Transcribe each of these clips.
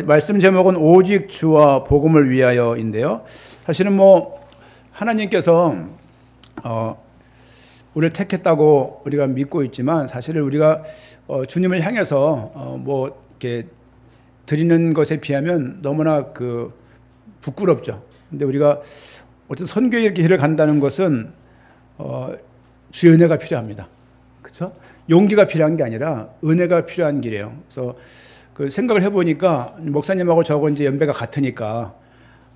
말씀 제목은 오직 주와 복음을 위하여인데요. 사실은 하나님께서 우리를 택했다고 우리가 믿고 있지만, 사실은 우리가 주님을 향해서 이렇게 드리는 것에 비하면 너무나 부끄럽죠. 근데 우리가 어쨌든 선교의 길을 간다는 것은 주의 은혜가 필요합니다. 그렇죠? 용기가 필요한 게 아니라 은혜가 필요한 길이에요. 그래서 그 생각을 해보니까 목사님하고 저하고 이제 연배가 같으니까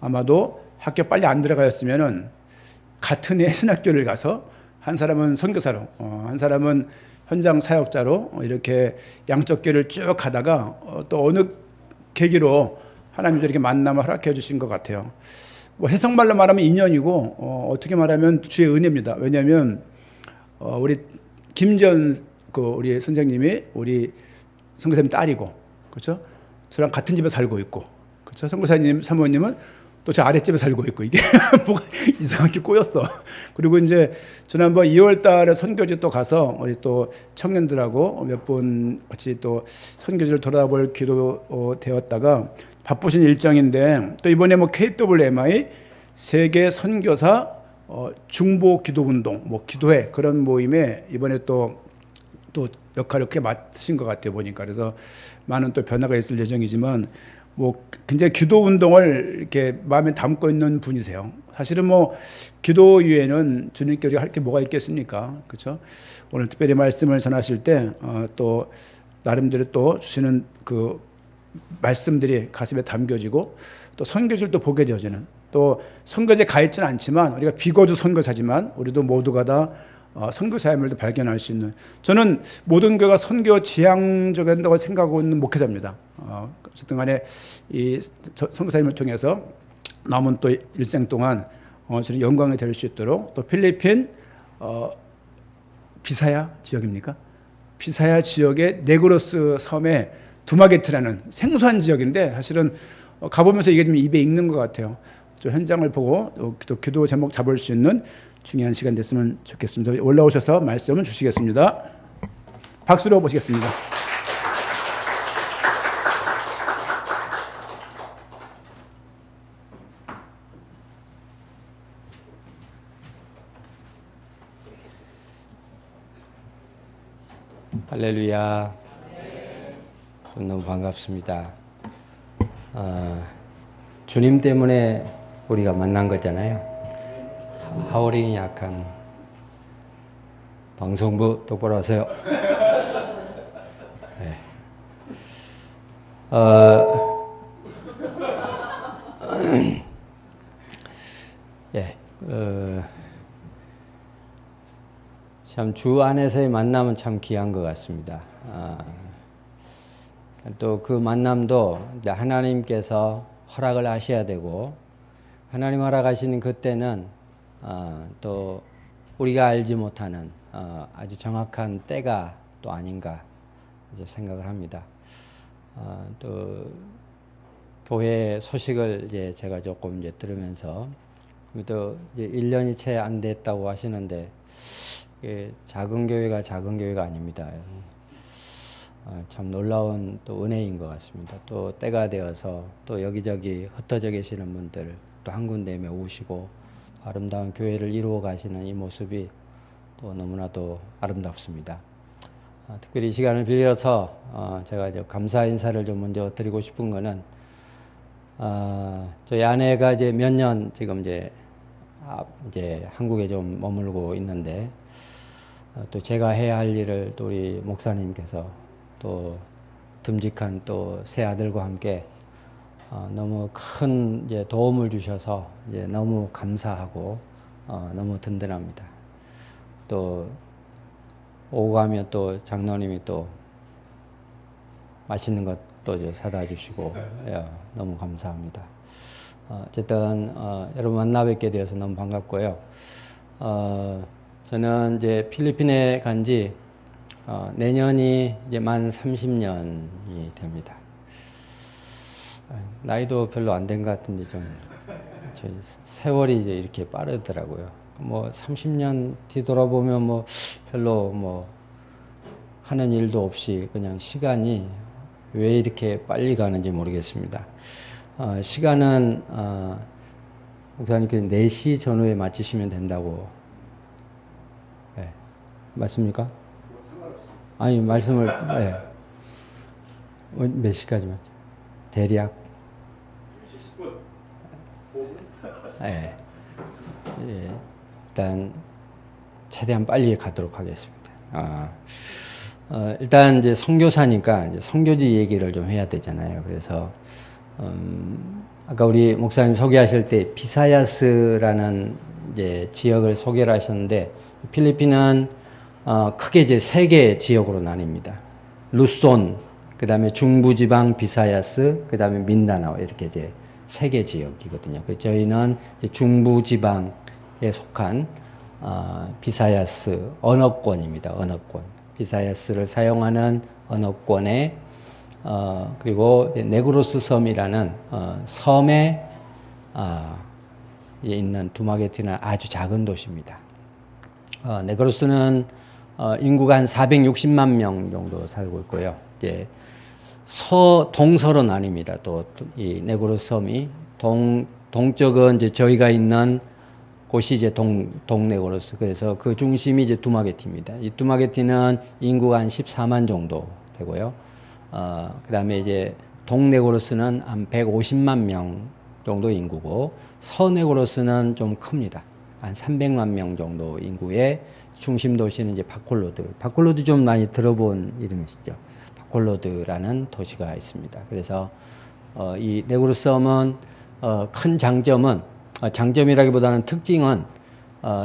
아마도 학교 빨리 안 들어가였으면은 같은 애 신학교를 가서 한 사람은 선교사로, 한 사람은 현장 사역자로 이렇게 양쪽 길을 쭉 가다가 또 어느 계기로 하나님도 이렇게 만남을 허락해 주신 것 같아요. 해석말로 말하면 인연이고, 어떻게 말하면 주의 은혜입니다. 왜냐하면 우리 김전 우리 선생님이 우리 선교사님 딸이고, 그렇죠? 저랑 같은 집에 살고 있고, 그렇죠? 선교사님 사모님은 또 저 아랫집에 살고 있고, 이게 뭐가 이상하게 꼬였어. 그리고 이제 지난번 2월 달에 선교지 또 가서 우리 또 청년들하고 몇 분 같이 또 선교지를 돌아볼 기도 되었다가 바쁘신 일정인데, 또 이번에 KWMI 세계 선교사 중보 기도 운동, 기도회 그런 모임에 이번에 또 역할을 크게 맡으신 것 같아요, 보니까. 그래서 많은 또 변화가 있을 예정이지만, 굉장히 기도 운동을 이렇게 마음에 담고 있는 분이세요. 사실은 기도 이외에는 주님께 우리가 할 게 뭐가 있겠습니까? 그렇죠? 오늘 특별히 말씀을 전하실 때, 또 나름대로 또 주시는 그 말씀들이 가슴에 담겨지고, 또 선교지를 또 보게 되어지는, 또 선교지에 가 있지는 않지만 우리가 비거주 선교사지만 우리도 모두가 다 선교사임을 발견할 수 있는, 저는 모든 교회가 선교 지향적이라고 생각하고 있는 목회자입니다. 어쨌든 간에 이 선교사임을 통해서 남은 또 일생 동안 저는 영광이 될 수 있도록, 또 필리핀 비사야 지역입니까? 비사야 지역의 네그로스 섬의 두마게트라는 생소한 지역인데, 사실은 가보면서 이게 좀 입에 익는 것 같아요. 좀 현장을 보고 또 기도 제목 잡을 수 있는 중요한 시간 됐으면 좋겠습니다. 올라오셔서 말씀을 주시겠습니다. 박수로 모시겠습니다. 할렐루야. 너무 반갑습니다. 주님 때문에 우리가 만난 거잖아요. 하워링이 약한 방송부 똑바로 하세요. 네. 예, 참 주 안에서의 만남은 참 귀한 것 같습니다. 또 그 만남도 하나님께서 허락을 하셔야 되고, 하나님 허락하시는 그때는 또 우리가 알지 못하는 아주 정확한 때가 또 아닌가 이제 생각을 합니다. 또 교회 소식을 이제 제가 조금 이제 들으면서, 또 이제 1년이 채 안 됐다고 하시는데, 작은 교회가 작은 교회가 아닙니다. 참 놀라운 또 은혜인 것 같습니다. 또 때가 되어서 또 여기저기 흩어져 계시는 분들 또 한 군데에 모으시고 아름다운 교회를 이루어 가시는 이 모습이 또 너무나도 아름답습니다. 특별히 이 시간을 빌려서 제가 이제 감사 인사를 좀 먼저 드리고 싶은 거는, 저희 아내가 이제 몇 년 지금 이제 한국에 좀 머물고 있는데, 또 제가 해야 할 일을 또 우리 목사님께서 또 듬직한 또 새 아들과 함께 너무 큰 이제 도움을 주셔서 이제 너무 감사하고 너무 든든합니다. 또 오고 가면 또 장로님이 또 맛있는 것도 이제 사다 주시고, 너무 감사합니다. 어쨌든 여러분 만나 뵙게 되어서 너무 반갑고요. 저는 이제 필리핀에 간지 내년이 이제 만 30년이 됩니다. 나이도 별로 안 된 것 같은데 좀 세월이 이제 이렇게 빠르더라고요. 30년 뒤돌아보면 별로 하는 일도 없이 그냥 시간이 왜 이렇게 빨리 가는지 모르겠습니다. 시간은 목사님께 4시 전후에 마치시면 된다고. 네. 맞습니까? 아니 말씀을 네. 몇 시까지 맞죠? 대략 10분. 예. 일단 최대한 빨리 가도록 하겠습니다. 일단 이제 선교사니까 이제 선교지 얘기를 좀 해야 되잖아요. 그래서 아까 우리 목사님 소개하실 때 비사야스라는 이제 지역을 소개를 하셨는데 필리핀은 크게 이제 3개 지역으로 나뉩니다. 루손, 그다음에 중부지방 비사야스, 그다음에 민다나오 이렇게 이제 3개 지역이거든요. 그래서 저희는 이제 중부지방에 속한 비사야스 언어권입니다. 언어권. 비사야스를 사용하는 언어권에 그리고 네그로스 섬이라는 섬에 있는 두마게티는 아주 작은 도시입니다. 네그로스는 인구가 한 460만 명 정도 살고 있고요. 이제 동서로 나뉩니다. 또 이 네그로스 섬이 동쪽은 이제 저희가 있는 곳이 이제 동네고로스. 그래서 그 중심이 이제 두마게티입니다. 이 두마게티는 인구가 한 14만 정도 되고요. 그 다음에 이제 동네고로스는 한 150만 명 정도 인구고, 서네고로스는 좀 큽니다. 한 300만 명 정도 인구의 중심 도시는 이제 바콜로드. 바콜로드 좀 많이 들어본 이름이시죠? 바콜로드라는 도시가 있습니다. 그래서 이 네그로스 섬은 큰 장점이라기보다는 특징은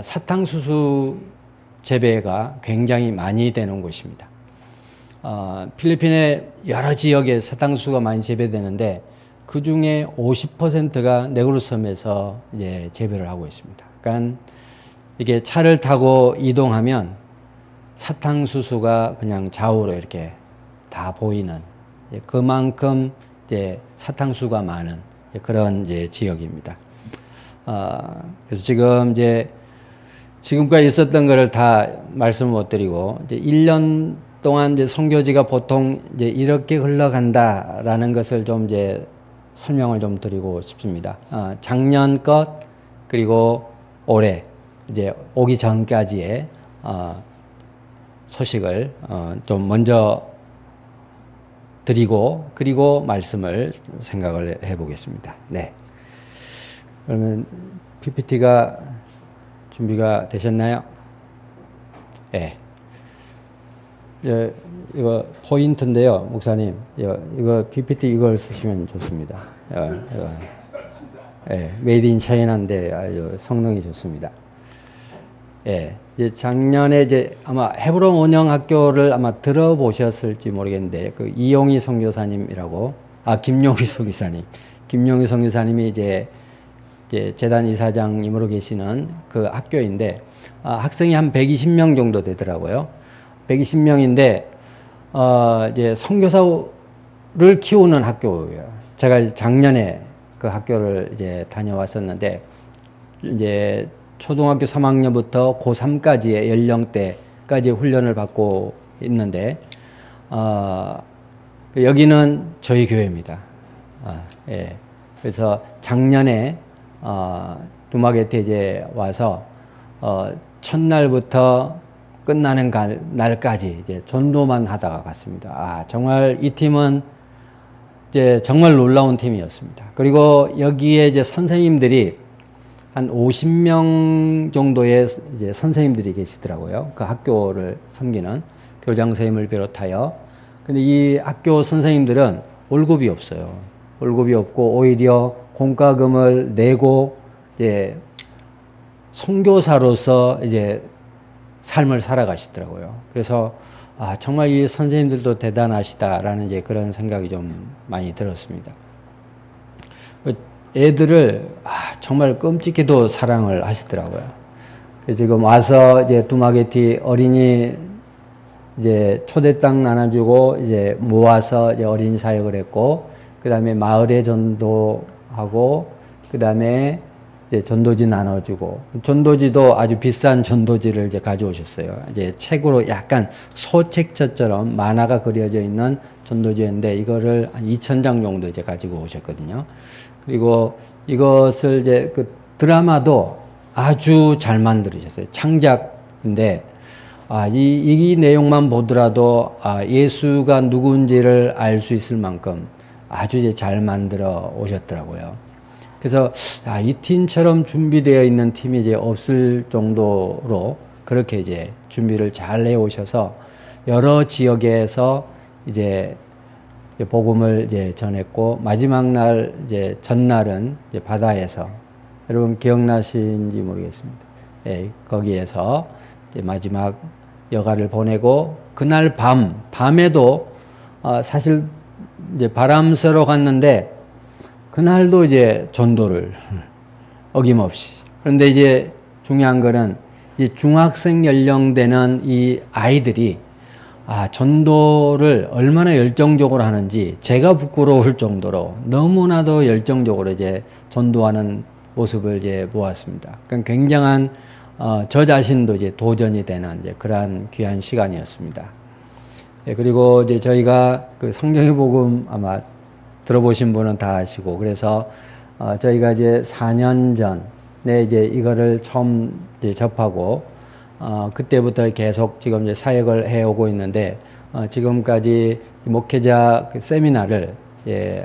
사탕수수 재배가 굉장히 많이 되는 곳입니다. 필리핀의 여러 지역에 사탕수수가 많이 재배되는데 그 중에 50%가 네그로스 섬에서 이제 재배를 하고 있습니다. 그러니까 이게 차를 타고 이동하면 사탕수수가 그냥 좌우로 이렇게 다 보이는, 그만큼 이제 사탕수수가 많은 그런 이제 지역입니다. 그래서 지금까지 있었던 거를 다 말씀을 못 드리고, 이제 1년 동안 이제 선교지가 보통 이제 이렇게 흘러간다라는 것을 좀 이제 설명을 좀 드리고 싶습니다. 작년 것, 그리고 올해, 이제 오기 전까지의, 소식을, 좀 먼저 드리고, 그리고 말씀을 생각을 해 보겠습니다. 네. 그러면 PPT가 준비가 되셨나요? 네. 이거 포인트인데요, 목사님. 이거 PPT 이걸 쓰시면 좋습니다. 메이드 인 차이나인데 아주 성능이 좋습니다. 이제 작년에 이제 아마 헤브론 원영학교를 아마 들어보셨을지 모르겠는데, 그 이용희 선교사님이라고, 김용희 선교사님. 김용희 선교사님이 이제 재단 이사장님으로 계시는 그 학교인데, 학생이 한 120명 정도 되더라고요. 120명인데, 이제 선교사를 키우는 학교예요. 제가 작년에 그 학교를 이제 다녀왔었는데, 이제 초등학교 3학년부터 고3까지의 연령대까지 훈련을 받고 있는데, 여기는 저희 교회입니다. 그래서 작년에 두마게티에 이제 와서 첫날부터 끝나는 날까지 이제 전도만 하다가 갔습니다. 정말 이 팀은 이제 정말 놀라운 팀이었습니다. 그리고 여기에 이제 선생님들이 한 50명 정도의 이제 선생님들이 계시더라고요. 그 학교를 섬기는 교장 선생님을 비롯하여. 근데 이 학교 선생님들은 월급이 없어요. 월급이 없고 오히려 공과금을 내고 이제 선교사로서 이제 삶을 살아가시더라고요. 그래서 정말 이 선생님들도 대단하시다라는 이제 그런 생각이 좀 많이 들었습니다. 애들을 정말 끔찍히도 사랑을 하시더라고요. 지금 와서 이제 두마게티 어린이 이제 초대장 나눠주고 이제 모아서 이제 어린이 사역을 했고, 그 다음에 마을에 전도하고, 그 다음에 이제 전도지 나눠주고, 전도지도 아주 비싼 전도지를 이제 가져오셨어요. 이제 책으로 약간 소책자처럼 만화가 그려져 있는 전도지였는데 이거를 한 2,000장 정도 이제 가지고 오셨거든요. 그리고 이것을 이제 그 드라마도 아주 잘 만들으셨어요. 창작인데 이 내용만 보더라도 예수가 누군지를 알 수 있을 만큼 아주 이제 잘 만들어 오셨더라고요. 그래서 이 팀처럼 준비되어 있는 팀이 이제 없을 정도로 그렇게 이제 준비를 잘 해 오셔서 여러 지역에서 이제 복음을 이제 전했고 마지막 날 이제 전날은 이제 바다에서 여러분 기억나신지 모르겠습니다. 예, 거기에서 이제 마지막 여가를 보내고 그날 밤에도 사실 이제 바람 쐬러 갔는데 그날도 이제 전도를 어김없이. 그런데 이제 중요한 거는 이 중학생 연령되는 이 아이들이 전도를 얼마나 열정적으로 하는지 제가 부끄러울 정도로 너무나도 열정적으로 이제 전도하는 모습을 이제 보았습니다. 그러니까 굉장한 저 자신도 이제 도전이 되는 이제 그러한 귀한 시간이었습니다. 예, 그리고 이제 저희가 그 성경의 복음 아마 들어보신 분은 다 아시고 그래서 저희가 이제 4년 전에 이제 이거를 처음 이제 접하고 그때부터 계속 지금 이제 사역을 해오고 있는데 지금까지 목회자 그 세미나를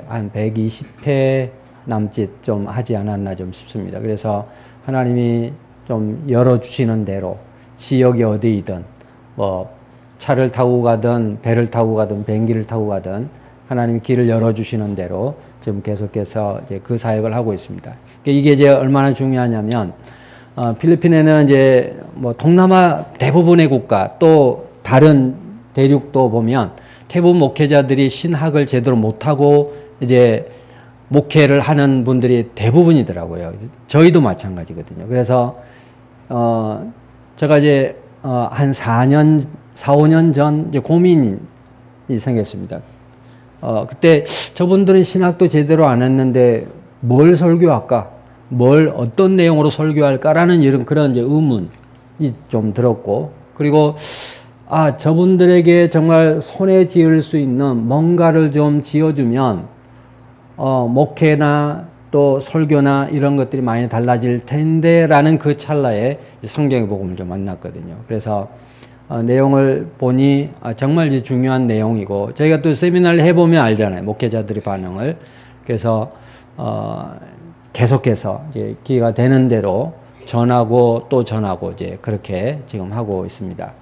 한 120회 남짓 좀 하지 않았나 좀 싶습니다. 그래서 하나님이 좀 열어주시는 대로 지역이 어디이든 뭐 차를 타고 가든 배를 타고 가든 비행기를 타고 가든 하나님이 길을 열어주시는 대로 지금 계속해서 이제 그 사역을 하고 있습니다. 이게 이제 얼마나 중요하냐면 필리핀에는 이제 뭐 동남아 대부분의 국가 또 다른 대륙도 보면 대부분 목회자들이 신학을 제대로 못하고 이제 목회를 하는 분들이 대부분이더라고요. 저희도 마찬가지거든요. 그래서 제가 이제 한 4, 5년 전 이제 고민이 생겼습니다. 그때 저분들은 신학도 제대로 안 했는데 뭘 설교할까? 어떤 내용으로 설교할까라는 이런 그런 이제 의문이 좀 들었고, 그리고 저분들에게 정말 손에 지을 수 있는 뭔가를 좀 지어주면 목회나 또 설교나 이런 것들이 많이 달라질 텐데라는 그 찰나에 성경의 복음을 좀 만났거든요. 그래서 내용을 보니 정말 이제 중요한 내용이고, 저희가 또 세미나를 해보면 알잖아요, 목회자들의 반응을. 그래서 계속해서 이제 기회가 되는 대로 전하고 또 전하고 이제 그렇게 지금 하고 있습니다.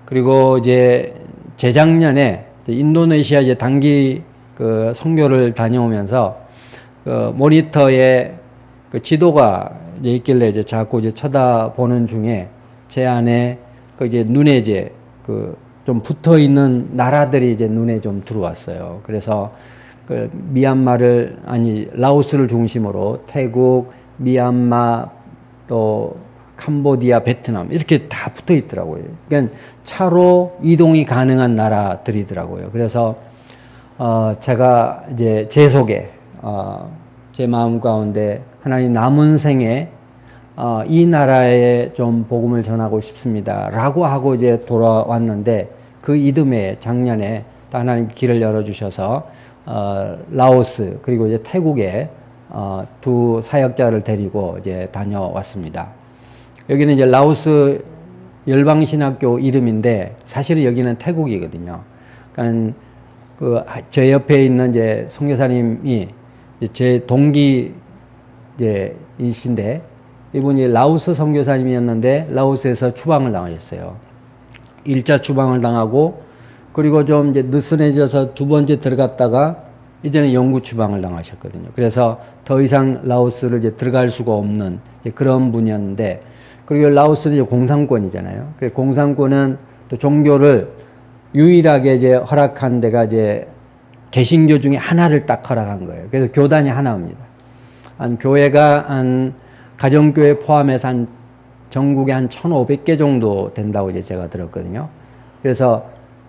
그리고 이제 재작년에 인도네시아 이제 단기 그 선교를 다녀오면서 그 모니터에 그 지도가 이제 있길래 이제 자꾸 이제 쳐다보는 중에 제 안에 그 이제 눈에 이제 그 좀 붙어 있는 나라들이 이제 눈에 좀 들어왔어요. 그래서 그 라오스를 중심으로 태국, 미얀마, 또 캄보디아, 베트남 이렇게 다 붙어 있더라고요. 그러니까 차로 이동이 가능한 나라들이더라고요. 그래서 제가 이제 제 속에 제 마음 가운데 하나님 남은 생에 이 나라에 좀 복음을 전하고 싶습니다라고 하고 이제 돌아왔는데, 그 이듬해 작년에 하나님 길을 열어주셔서 라오스 그리고 이제 태국에 두 사역자를 데리고 이제 다녀왔습니다. 여기는 이제 라오스 열방신학교 이름인데 사실은 여기는 태국이거든요. 그러니까 제 옆에 있는 이제 선교사님이 제 동기 이신데, 이분이 라오스 선교사님이었는데 라오스에서 추방을 당하셨어요. 1차 추방을 당하고, 그리고 좀 이제 느슨해져서 두 번째 들어갔다가 이제는 영구 추방을 당하셨거든요. 그래서 더 이상 라오스를 이제 들어갈 수가 없는 그런 분이었는데, 그리고 라오스는 이제 공산권이잖아요. 그 공산권은 또 종교를 유일하게 이제 허락한 데가 이제 개신교 중에 하나를 딱 허락한 거예요. 그래서 교단이 하나입니다. 교회가 가정교회 포함해서 전국에 한 1,500개 정도 된다고 이제 제가 들었거든요. 그래서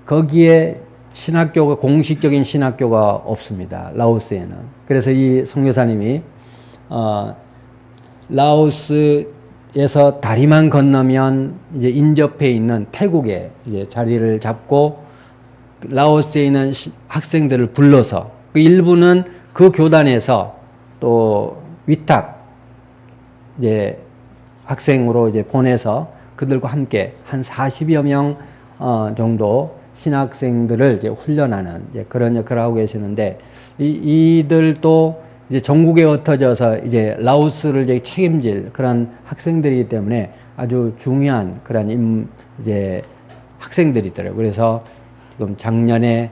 거기에 공식적인 신학교가 없습니다, 라오스에는. 그래서 이 선교사님이 라오스에서 다리만 건너면 이제 인접해 있는 태국에 이제 자리를 잡고 라오스에 있는 학생들을 불러서 그 일부는 그 교단에서 또 위탁 이제 학생으로 이제 보내서 그들과 함께 한 40여 명 정도 신학생들을 이제 훈련하는 이제 그런 역할을 하고 계시는데 이들도 이제 전국에 흩어져서 이제 라오스를 이제 책임질 그런 학생들이기 때문에 아주 중요한 그런 이제 학생들이더라고요. 그래서 지금 작년에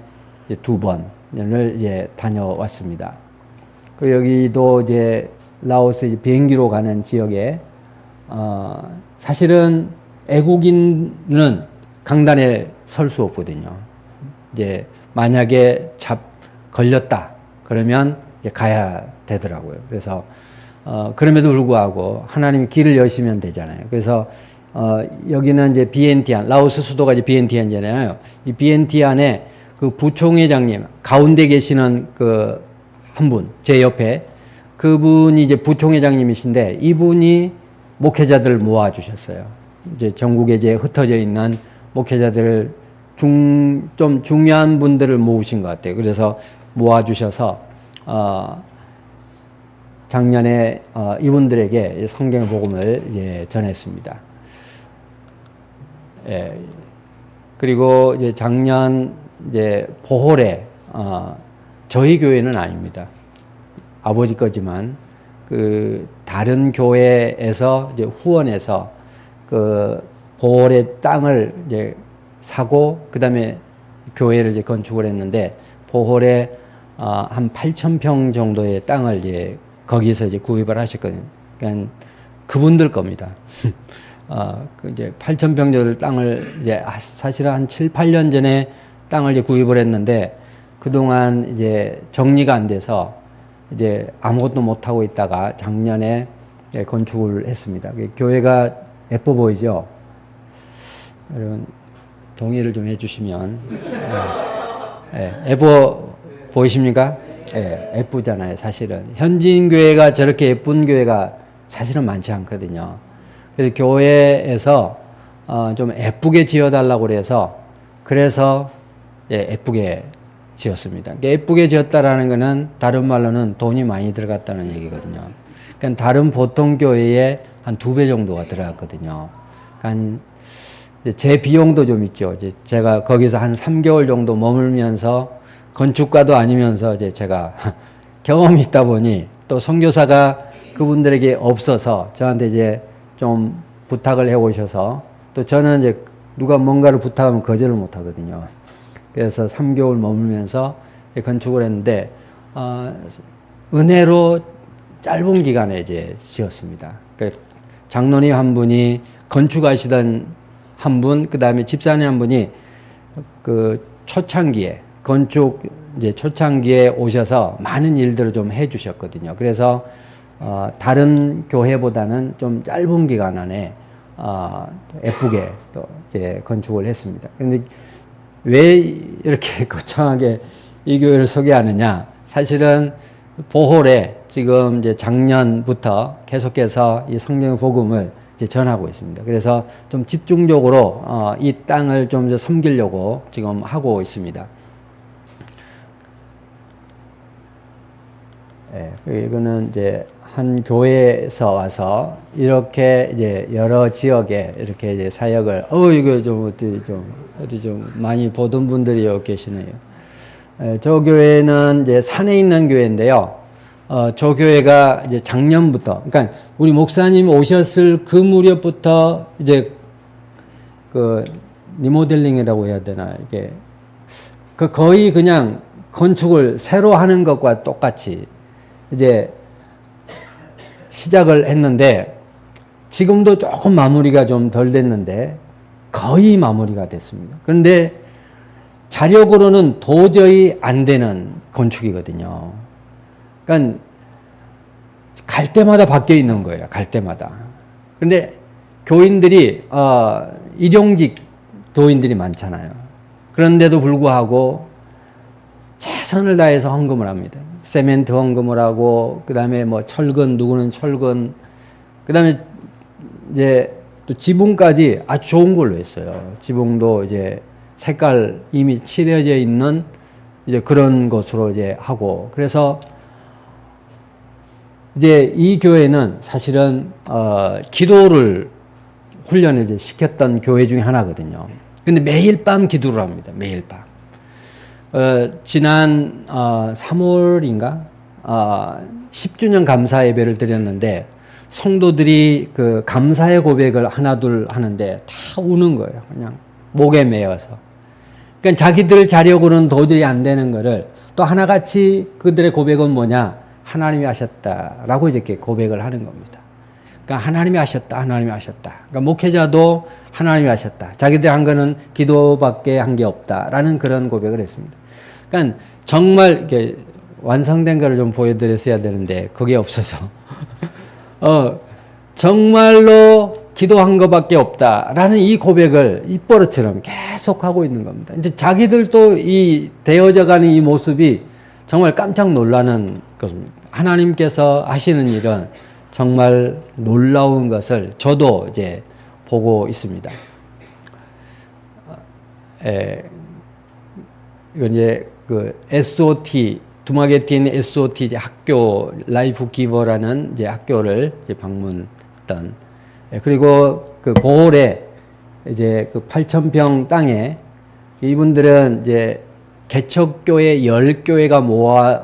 이제 2번을 이제 다녀왔습니다. 그 여기도 이제 라오스 이제 비행기로 가는 지역에 사실은 애국인은 강단에 설 수 없거든요. 이제 만약에 걸렸다 그러면 이제 가야 되더라고요. 그래서 그럼에도 불구하고 하나님이 길을 여시면 되잖아요. 그래서 여기는 이제 비엔티안, 라오스 수도가 이제 비엔티안이잖아요. 이 비엔티안에 그 부총회장님 가운데 계시는 그 한 분, 제 옆에 그분이 이제 부총회장님이신데 이분이 목회자들을 모아주셨어요. 이제 전국에 이제 흩어져 있는 목회자들을 좀 중요한 분들을 모으신 것 같아요. 그래서 모아주셔서 작년에 이분들에게 성경의 복음을 이제 전했습니다. 예. 그리고 이제 작년 이제 보홀에 저희 교회는 아닙니다. 아버지 거지만 그 다른 교회에서 이제 후원해서 그 보홀의 땅을 이제 사고 그다음에 교회를 이제 건축을 했는데 보홀에 한 8,000평 정도의 땅을 이제 거기서 이제 구입을 하셨거든요. 그러니까 그분들 겁니다. 그 이제 8,000평 정도 땅을 이제 사실은 한 7, 8년 전에 땅을 이제 구입을 했는데 그동안 이제 정리가 안 돼서 이제 아무것도 못 하고 있다가 작년에 건축을 했습니다. 교회가 예뻐 보이죠? 여러분 동의를 좀 해주시면 예뻐 보이십니까? 예쁘잖아요. 사실은 현지인 교회가 저렇게 예쁜 교회가 사실은 많지 않거든요. 그래서 교회에서 좀 예쁘게 지어달라고 그래서 예쁘게 지었습니다. 예쁘게 지었다라는 것은 다른 말로는 돈이 많이 들어갔다는 얘기거든요. 그러니까 다른 보통 교회에 한 2배 정도가 들어갔거든요. 그러니까 제 비용도 좀 있죠. 이제 제가 거기서 한 3개월 정도 머물면서 건축가도 아니면서 이제 제가 경험이 있다 보니 또 선교사가 그분들에게 없어서 저한테 이제 좀 부탁을 해 오셔서 또 저는 이제 누가 뭔가를 부탁하면 거절을 못 하거든요. 그래서 3개월 머물면서 건축을 했는데 은혜로 짧은 기간에 이제 지었습니다. 그러니까 장로님 한 분이 건축하시던 한 분, 그 다음에 집사님 한 분이 그 초창기에 건축 이제 초창기에 오셔서 많은 일들을 좀 해주셨거든요. 그래서 다른 교회보다는 좀 짧은 기간 안에 예쁘게 또 이제 건축을 했습니다. 그런데 왜 이렇게 거창하게 이 교회를 소개하느냐? 사실은 보홀에 지금 이제 작년부터 계속해서 이 성경 복음을 이제 전하고 있습니다. 그래서 좀 집중적으로 이 땅을 좀 섬기려고 지금 하고 있습니다. 이거는 이제 한 교회에서 와서 이렇게 이제 여러 지역에 이렇게 이제 사역을 이거 좀 어디 좀 많이 보던 분들이 여기 계시네요. 저 교회는 이제 산에 있는 교회인데요. 저 교회가 이제 작년부터, 그러니까 우리 목사님 오셨을 그 무렵부터 이제 그 리모델링이라고 해야 되나, 이게 그 거의 그냥 건축을 새로 하는 것과 똑같이 이제 시작을 했는데 지금도 조금 마무리가 좀 덜 됐는데 거의 마무리가 됐습니다. 그런데 자력으로는 도저히 안 되는 건축이거든요. 그러니까 갈 때마다 바뀌어 있는 거예요. 갈 때마다. 그런데 교인들이 일용직 교인들이 많잖아요. 그런데도 불구하고 최선을 다해서 헌금을 합니다. 세멘트 헌금을 하고 그다음에 뭐 철근, 누구는 철근, 그다음에 이제 또 지붕까지 아주 좋은 걸로 했어요. 지붕도 이제 색깔 이미 칠해져 있는 이제 그런 것으로 이제 하고, 그래서 이제 이 교회는 사실은 기도를 훈련을 이제 시켰던 교회 중에 하나거든요. 근데 매일 밤 기도를 합니다. 매일 밤. 지난 3월인가 10주년 감사 예배를 드렸는데 성도들이 그 감사의 고백을 하나둘 하는데 다 우는 거예요. 그냥 목에 매여서. 그러니까 자기들 자력으로는 도저히 안 되는 거를 또 하나같이 그들의 고백은 뭐냐? 하나님이 하셨다라고 이렇게 고백을 하는 겁니다. 그러니까 하나님이 하셨다, 하나님이 하셨다. 그러니까 목회자도 하나님이 하셨다. 자기들 한 거는 기도밖에 한 게 없다라는 그런 고백을 했습니다. 그러니까 정말 이렇게 완성된 거를 좀 보여드렸어야 되는데 그게 없어서 정말로 기도한 것밖에 없다라는 이 고백을 입버릇처럼 계속 하고 있는 겁니다. 이제 자기들도 이 되어져가는 이 모습이 정말 깜짝 놀라는 것입니다. 하나님께서 하시는 일은 정말 놀라운 것을 저도 이제 보고 있습니다. 이건 이제 그 SOT, 두마게티에 있는 SOT 이제 학교, 라이프 기버라는 이제 학교를 이제 방문했던, 그리고 그 보홀에 이제 그 8,000평 땅에 이분들은 이제 개척교회 10교회가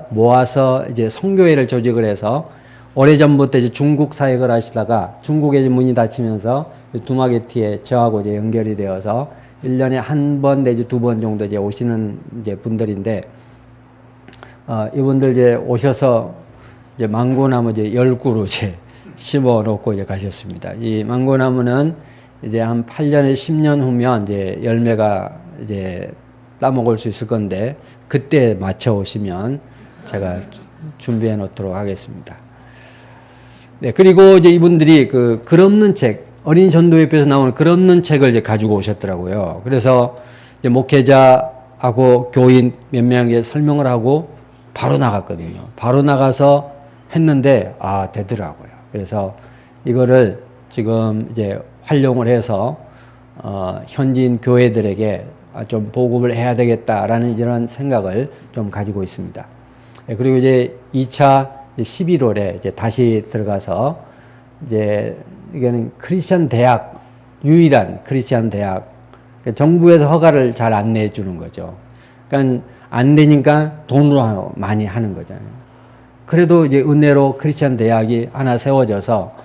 모아서 이제 성교회를 조직을 해서 오래전부터 이제 중국 사역을 하시다가 중국에 이제 문이 닫히면서 두마게티에 저하고 이제 연결이 되어서 1년에 한 번 내지 2번 정도 이제 오시는 이제 분들인데, 이분들 이제 오셔서 이제 망고나무 이제 10그루 이제 심어 놓고 이제 가셨습니다. 이 망고나무는 이제 한 8년에 10년 후면 이제 열매가 이제 따먹을 수 있을 건데, 그때 맞춰 오시면 제가 준비해 놓도록 하겠습니다. 네, 그리고 이제 이분들이 그 글 없는 책, 어린 전도협회에서 나오는 글 없는 책을 이제 가지고 오셨더라고요. 그래서 이제 목회자하고 교인 몇 명에게 설명을 하고 바로 나갔거든요. 바로 나가서 했는데, 되더라고요. 그래서 이거를 지금 이제 활용을 해서, 현지인 교회들에게 좀 보급을 해야 되겠다라는 이런 생각을 좀 가지고 있습니다. 그리고 이제 2차 11월에 이제 다시 들어가서 이제 이거는 크리스천 대학, 유일한 크리스천 대학, 정부에서 허가를 잘 안 내주는 거죠. 그러니까 안 되니까 돈으로 많이 하는 거잖아요. 그래도 이제 은혜로 크리스천 대학이 하나 세워져서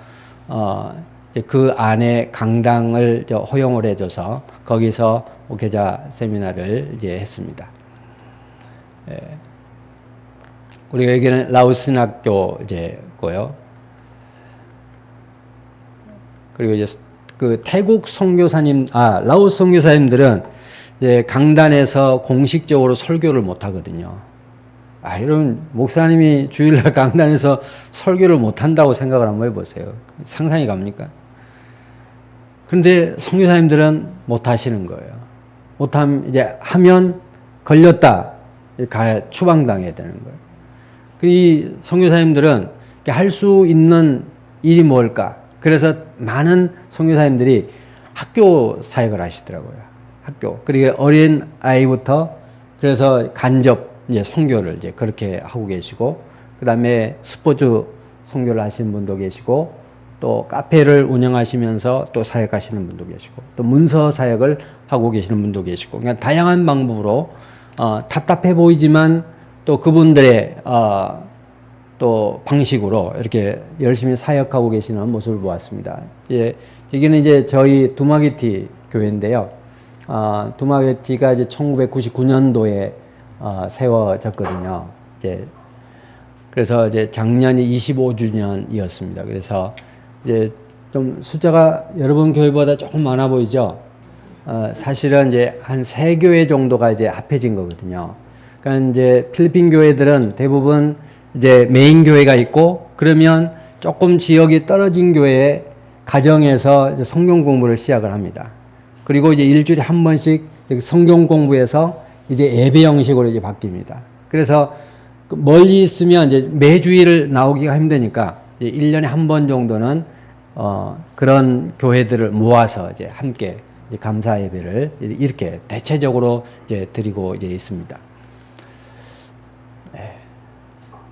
이제 그 안에 강당을 허용을 해줘서 거기서 목회자 세미나를 이제 했습니다. 그리고 여기는 라오스 학교 이제고요. 그리고 이제 그 태국 선교사님, 라오스 선교사님들은 이제 강단에서 공식적으로 설교를 못 하거든요. 이런 목사님이 주일날 강단에서 설교를 못 한다고 생각을 한번 해보세요. 상상이 갑니까? 그런데 선교사님들은 못 하시는 거예요. 이제 하면 걸렸다. 추방당해야 되는 거예요. 이 선교사님들은 할 수 있는 일이 뭘까? 그래서 많은 선교사님들이 학교 사역을 하시더라고요. 학교. 그리고 어린 아이부터 그래서 간접 이제 선교를 이제 그렇게 하고 계시고, 그 다음에 스포츠 선교를 하시는 분도 계시고, 또 카페를 운영하시면서 또 사역하시는 분도 계시고, 또 문서 사역을 하고 계시는 분도 계시고, 그냥 다양한 방법으로 답답해 보이지만 또 그분들의 또 방식으로 이렇게 열심히 사역하고 계시는 모습을 보았습니다. 여기는 이제 저희 두마게티 교회인데요. 두마게티가 이제 1999년도에 세워졌거든요. 그래서 이제 작년이 25주년이었습니다. 그래서 이제 좀 숫자가 여러분 교회보다 조금 많아 보이죠? 사실은 이제 한 3교회 정도가 이제 합해진 거거든요. 그러니까 이제 필리핀 교회들은 대부분 이제 메인 교회가 있고, 그러면 조금 지역이 떨어진 교회에 가정에서 이제 성경 공부를 시작을 합니다. 그리고 이제 일주일에 한 번씩 성경 공부에서 이제 예배 형식으로 이제 바뀝니다. 그래서 멀리 있으면 이제 매주일 나오기가 힘드니까 이제 1년에 한 번 정도는 그런 교회들을 모아서 이제 함께 이제 감사 예배를 이렇게 대체적으로 이제 드리고 이제 있습니다.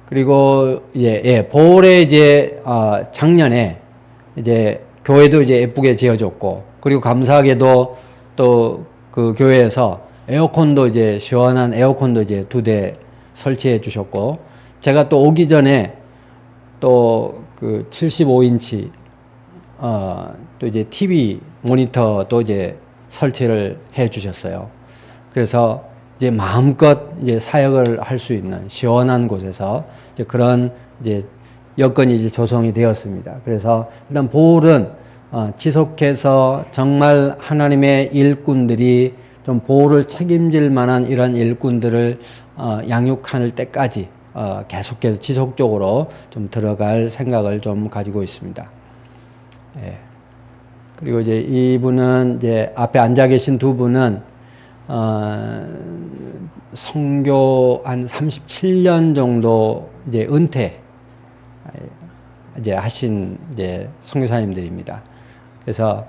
그리고 볼에 이제 작년에 이제 교회도 이제 예쁘게 지어줬고, 그리고 감사하게도 또 그 교회에서 에어컨도 이제 시원한 에어컨도 이제 2대 설치해 주셨고, 제가 또 오기 전에 또 그 75인치 또 이제 TV 모니터도 이제 설치를 해 주셨어요. 그래서 이제 마음껏 이제 사역을 할 수 있는 시원한 곳에서 이제 그런 이제 여건이 이제 조성이 되었습니다. 그래서 일단 보홀은 지속해서 정말 하나님의 일꾼들이 좀 보홀을 책임질 만한 이런 일꾼들을 양육할 때까지 계속해서 지속적으로 좀 들어갈 생각을 좀 가지고 있습니다. 예. 그리고 이제 이분은 이제 앞에 앉아 계신 두 분은 선교 한 37년 정도 이제 은퇴 이제 하신 이제 선교사님들입니다. 그래서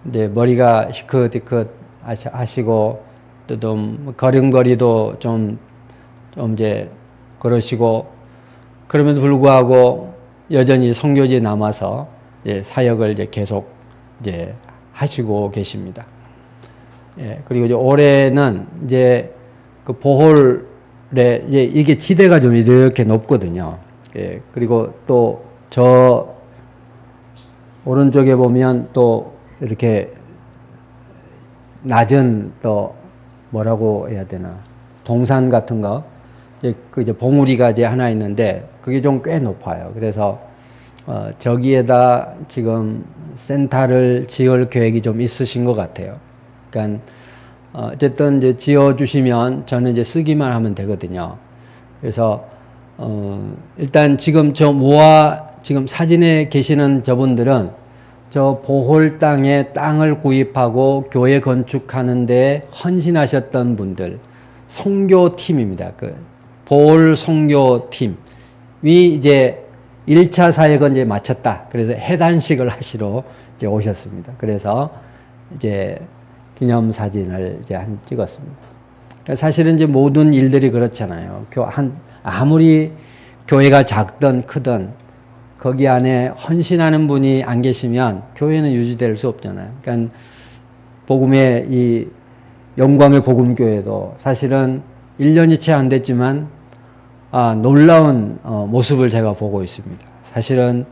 이제 머리가 희끗희끗 하시고 또 좀 걸음걸이도 좀 이제 그러시고, 그럼에도 불구하고 여전히 선교지에 남아서 이제 사역을 이제 계속 이제 하시고 계십니다. 예, 그리고 이제 올해는 이제 그 보홀에 이게 지대가 좀 이렇게 높거든요. 예, 그리고 또 저 오른쪽에 보면 또 이렇게 낮은 또 뭐라고 해야 되나, 동산 같은 거, 그 이제 봉우리가 이제 하나 있는데 그게 좀 꽤 높아요. 그래서 저기에다 지금 센터를 지을 계획이 좀 있으신 것 같아요. 그러니까 어쨌든 이제 지어주시면 저는 이제 쓰기만 하면 되거든요. 그래서 일단 지금 지금 사진에 계시는 저분들은 저 보홀 땅에 땅을 구입하고 교회 건축하는데 헌신하셨던 분들, 선교팀입니다. 그 보홀 선교팀이 이제 1차 사역은 이제 마쳤다. 그래서 해단식을 하시러 이제 오셨습니다. 그래서 이제 기념 사진을 이제 찍었습니다. 사실은 이제 모든 일들이 그렇잖아요. 아무리 교회가 작든 크든 거기 안에 헌신하는 분이 안 계시면 교회는 유지될 수 없잖아요. 그러니까 복음의 이 영광의 복음교회도 사실은 1년이 채 안 됐지만 놀라운 모습을 제가 보고 있습니다. 사실은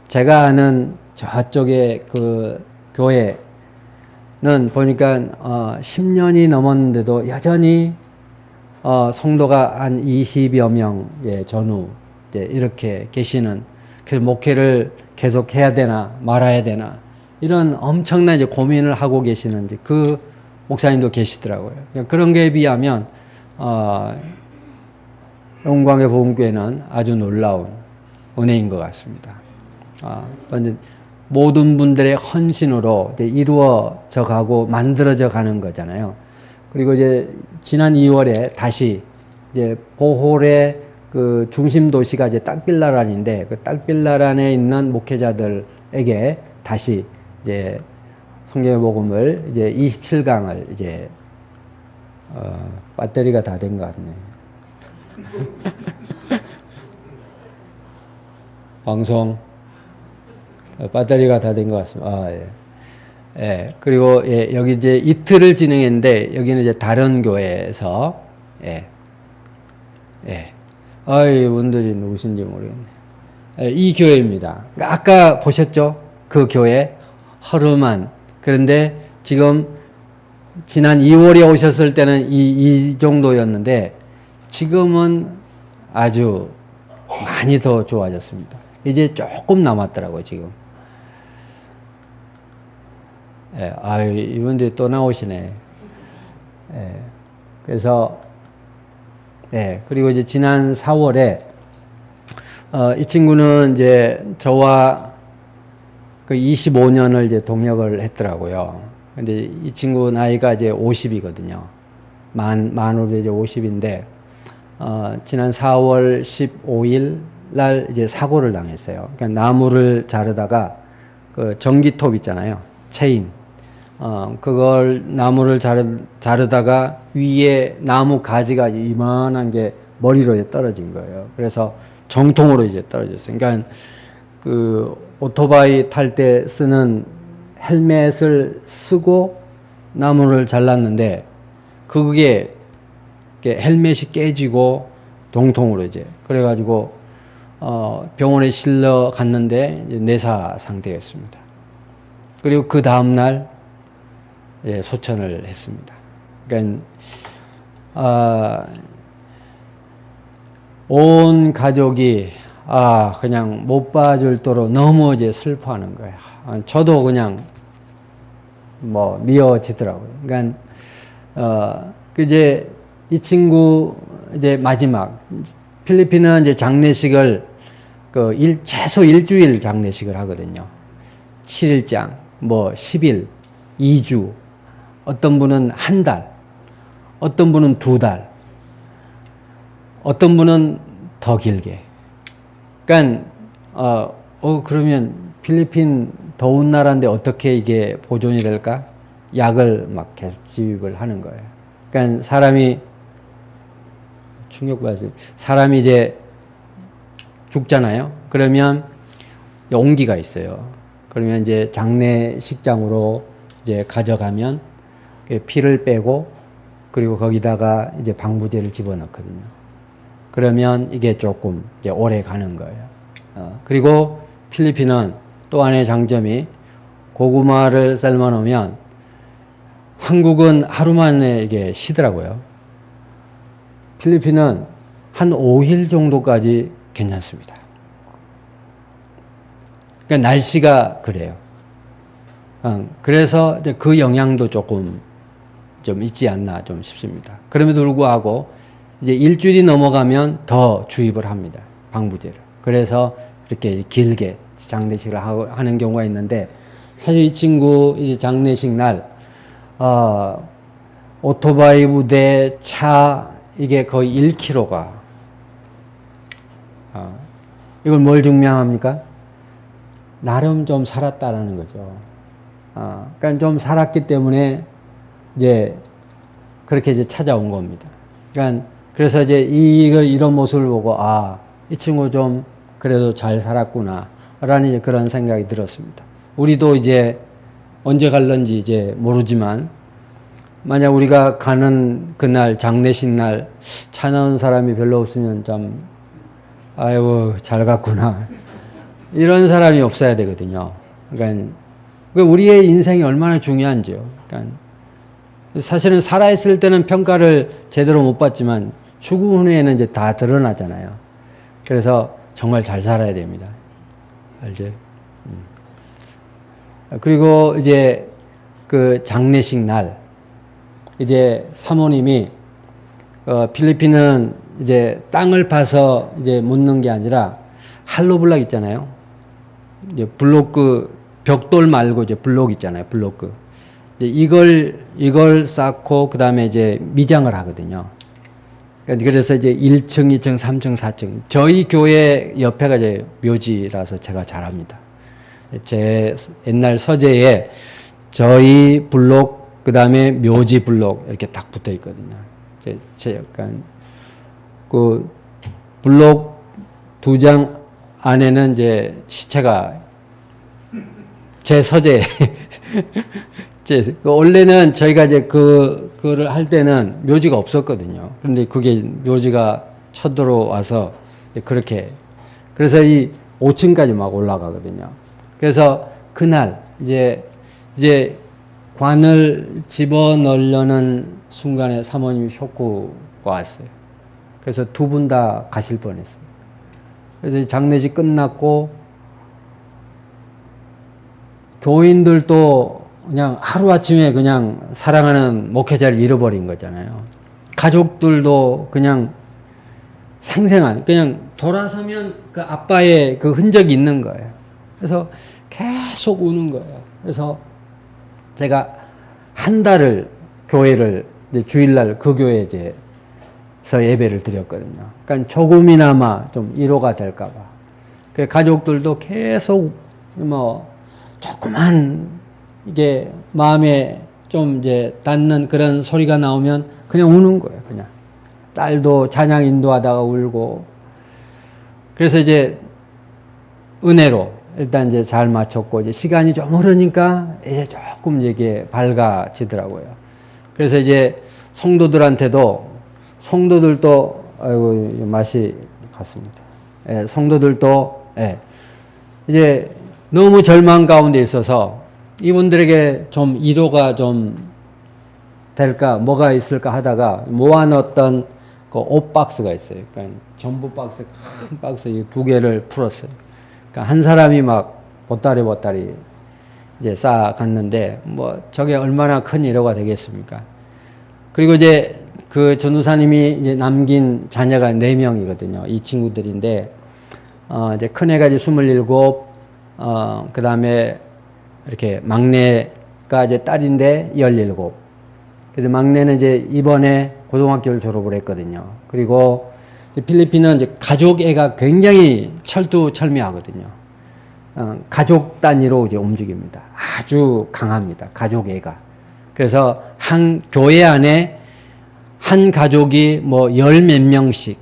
제가 아는 저쪽의 그 교회는 보니까 10년이 넘었는데도 여전히 성도가 한 20여 명 전후 이렇게 계시는, 그 목회를 계속 해야 되나 말아야 되나 이런 엄청난 이제 고민을 하고 계시는 이제 그 목사님도 계시더라고요. 그런 거에 비하면 영광의 복음교회는 아주 놀라운 은혜인 것 같습니다. 모든 분들의 헌신으로 이제 이루어져 가고 만들어져 가는 거잖아요. 그리고 이제 지난 2월에 다시 이제 보홀의 그 중심 도시가 이제 딱빌라란인데, 그 딱빌라란에 있는 목회자들에게 다시 이제 성경의 복음을 이제 27강을 이제 배터리가 다 된 것 같네. 방송 배터리가 다 된 것 같습니다. 예. 예. 그리고 여기 이제 이틀을 진행했는데 여기는 이제 다른 교회에서 예. 분들이 누구신지 모르겠네. 이 교회입니다. 아까 보셨죠? 그 교회 허름한. 그런데 지금 지난 2월에 오셨을 때는 이 정도였는데 지금은 아주 많이 더 좋아졌습니다. 이제 조금 남았더라고요, 지금. 이분들이 또 나오시네. 그래서 그리고 이제 지난 4월에 이 친구는 이제 저와 그 25년을 이제 동역을 했더라고요. 근데 이 친구 나이가 이제 50이거든요. 만으로 이제 50인데 지난 4월 15일 날 이제 사고를 당했어요. 그러니까 나무를 자르다가 그 전기톱 있잖아요. 체인. 그걸 나무를 자르다가 위에 나무 가지가 이만한 게 머리로 이제 떨어진 거예요. 그래서 정통으로 이제 떨어졌어요. 그러니까 그 오토바이 탈 때 쓰는 헬멧을 쓰고 나무를 잘랐는데 그게 헬멧이 깨지고 동통으로 이제 그래가지고 병원에 실려 갔는데 내사 상태였습니다. 그리고 그 다음 날 소천을 했습니다. 그러니까 온 가족이 그냥 못 봐줄 도록 너무 이제 슬퍼하는 거예요. 저도 그냥 뭐 미어지더라고요. 그러니까 이제 이 친구 이제 마지막 필리핀은 이제 장례식을 최소 일주일 장례식을 하거든요. 7일장, 뭐 10일, 2주, 어떤 분은 한 달, 어떤 분은 2달, 어떤 분은 더 길게. 그러니까 그러면 필리핀 더운 나라인데 어떻게 이게 보존이 될까? 약을 막 계속 지입을 하는 거예요. 그러니까 사람이 이제 죽잖아요. 그러면 용기가 있어요. 그러면 이제 장례식장으로 이제 가져가면 피를 빼고 그리고 거기다가 이제 방부제를 집어넣거든요. 그러면 이게 조금 이제 오래 가는 거예요. 그리고 필리핀은 또 하나의 장점이 고구마를 삶아 놓으면 한국은 하루 만에 이게 시더라고요. 필리핀은 한 5일 정도까지 괜찮습니다. 그러니까 날씨가 그래요. 그래서 이제 그 영향도 조금 좀 있지 않나 좀 싶습니다. 그럼에도 불구하고 이제 일주일이 넘어가면 더 주입을 합니다. 방부제를. 그래서 이렇게 길게 장례식을 하는 경우가 있는데 사실 이 친구 이제 장례식 날 오토바이 부대 차 이게 거의 1km가 이걸 뭘 증명합니까? 나름 좀 살았다라는 거죠. 그러니까 좀 살았기 때문에 이제 그렇게 이제 찾아온 겁니다. 그러니까 그래서 이제 이런 모습을 보고 이 친구 좀 그래도 잘 살았구나라는 이제 그런 생각이 들었습니다. 우리도 이제 언제 갈런지 이제 모르지만 만약 우리가 가는 그날 장례식 날 차 나온 사람이 별로 없으면 참 아이고 잘 갔구나 이런 사람이 없어야 되거든요. 그러니까 우리의 인생이 얼마나 중요한지요. 그러니까 사실은 살아있을 때는 평가를 제대로 못 받지만 죽음 후에는 이제 다 드러나잖아요. 그래서 정말 잘 살아야 됩니다. 알지? 그리고 이제 그 장례식 날 이제 사모님이 필리핀은 이제 땅을 파서 이제 묻는 게 아니라 할로블락 있잖아요. 이제 블로크 벽돌 말고 이제 블록 있잖아요. 블로크. 이걸 쌓고 그 다음에 이제 미장을 하거든요. 그래서 이제 1층, 2층, 3층, 4층. 저희 교회 옆에가 이제 묘지라서 제가 잘합니다. 제 옛날 서재에 저희 블록, 그 다음에 묘지 블록 이렇게 딱 붙어 있거든요. 제 약간 그 블록 2장 안에는 이제 시체가 제 서재. 원래는 저희가 이제 그거를 할 때는 묘지가 없었거든요. 그런데 그게 묘지가 쳐들어와서 그렇게. 그래서 이 5층까지 막 올라가거든요. 그래서 그날 이제 관을 집어 넣으려는 순간에 사모님이 쇼크가 왔어요. 그래서 두 분 다 가실 뻔했어요. 그래서 장례식 끝났고 교인들도 그냥 하루아침에 그냥 사랑하는 목회자를 잃어버린 거잖아요. 가족들도 그냥 생생한, 그냥 돌아서면 그 아빠의 그 흔적이 있는 거예요. 그래서 계속 우는 거예요. 그래서 제가 한 달을 교회를 이제 주일날 그 교회에 서 예배를 드렸거든요. 그러니까 조금이나마 좀 위로가 될까봐. 가족들도 계속 조그만 이게 마음에 좀 이제 닿는 그런 소리가 나오면 그냥 우는 거예요. 그냥 딸도 찬양 인도하다가 울고. 그래서 이제 은혜로 일단 이제 잘 맞췄고, 이제 시간이 좀 흐르니까 이제 조금 이게 밝아지더라고요. 그래서 이제 성도들도 아이고 맛이 갔습니다. 예, 성도들도 예, 이제 너무 절망 가운데 있어서 이분들에게 좀 위로가 좀 될까, 뭐가 있을까 하다가 모아놨던 그 옷 박스가 있어요. 그러니까 전부 박스, 큰 박스 이 2개를 풀었어요. 그러니까 한 사람이 막 보따리 이제 쌓아갔는데, 뭐 저게 얼마나 큰 위로가 되겠습니까? 그리고 이제 그 전도사님이 이제 남긴 자녀가 4명이거든요. 이 친구들인데, 이제 큰 애가 이제 27, 그 다음에 이렇게 막내가 이제 딸인데 17. 그래서 막내는 이제 이번에 고등학교를 졸업을 했거든요. 그리고 필리핀은 이제 가족 애가 굉장히 철두철미하거든요. 가족 단위로 이제 움직입니다. 아주 강합니다. 가족 애가. 그래서 한 교회 안에 한 가족이 뭐 10몇 명씩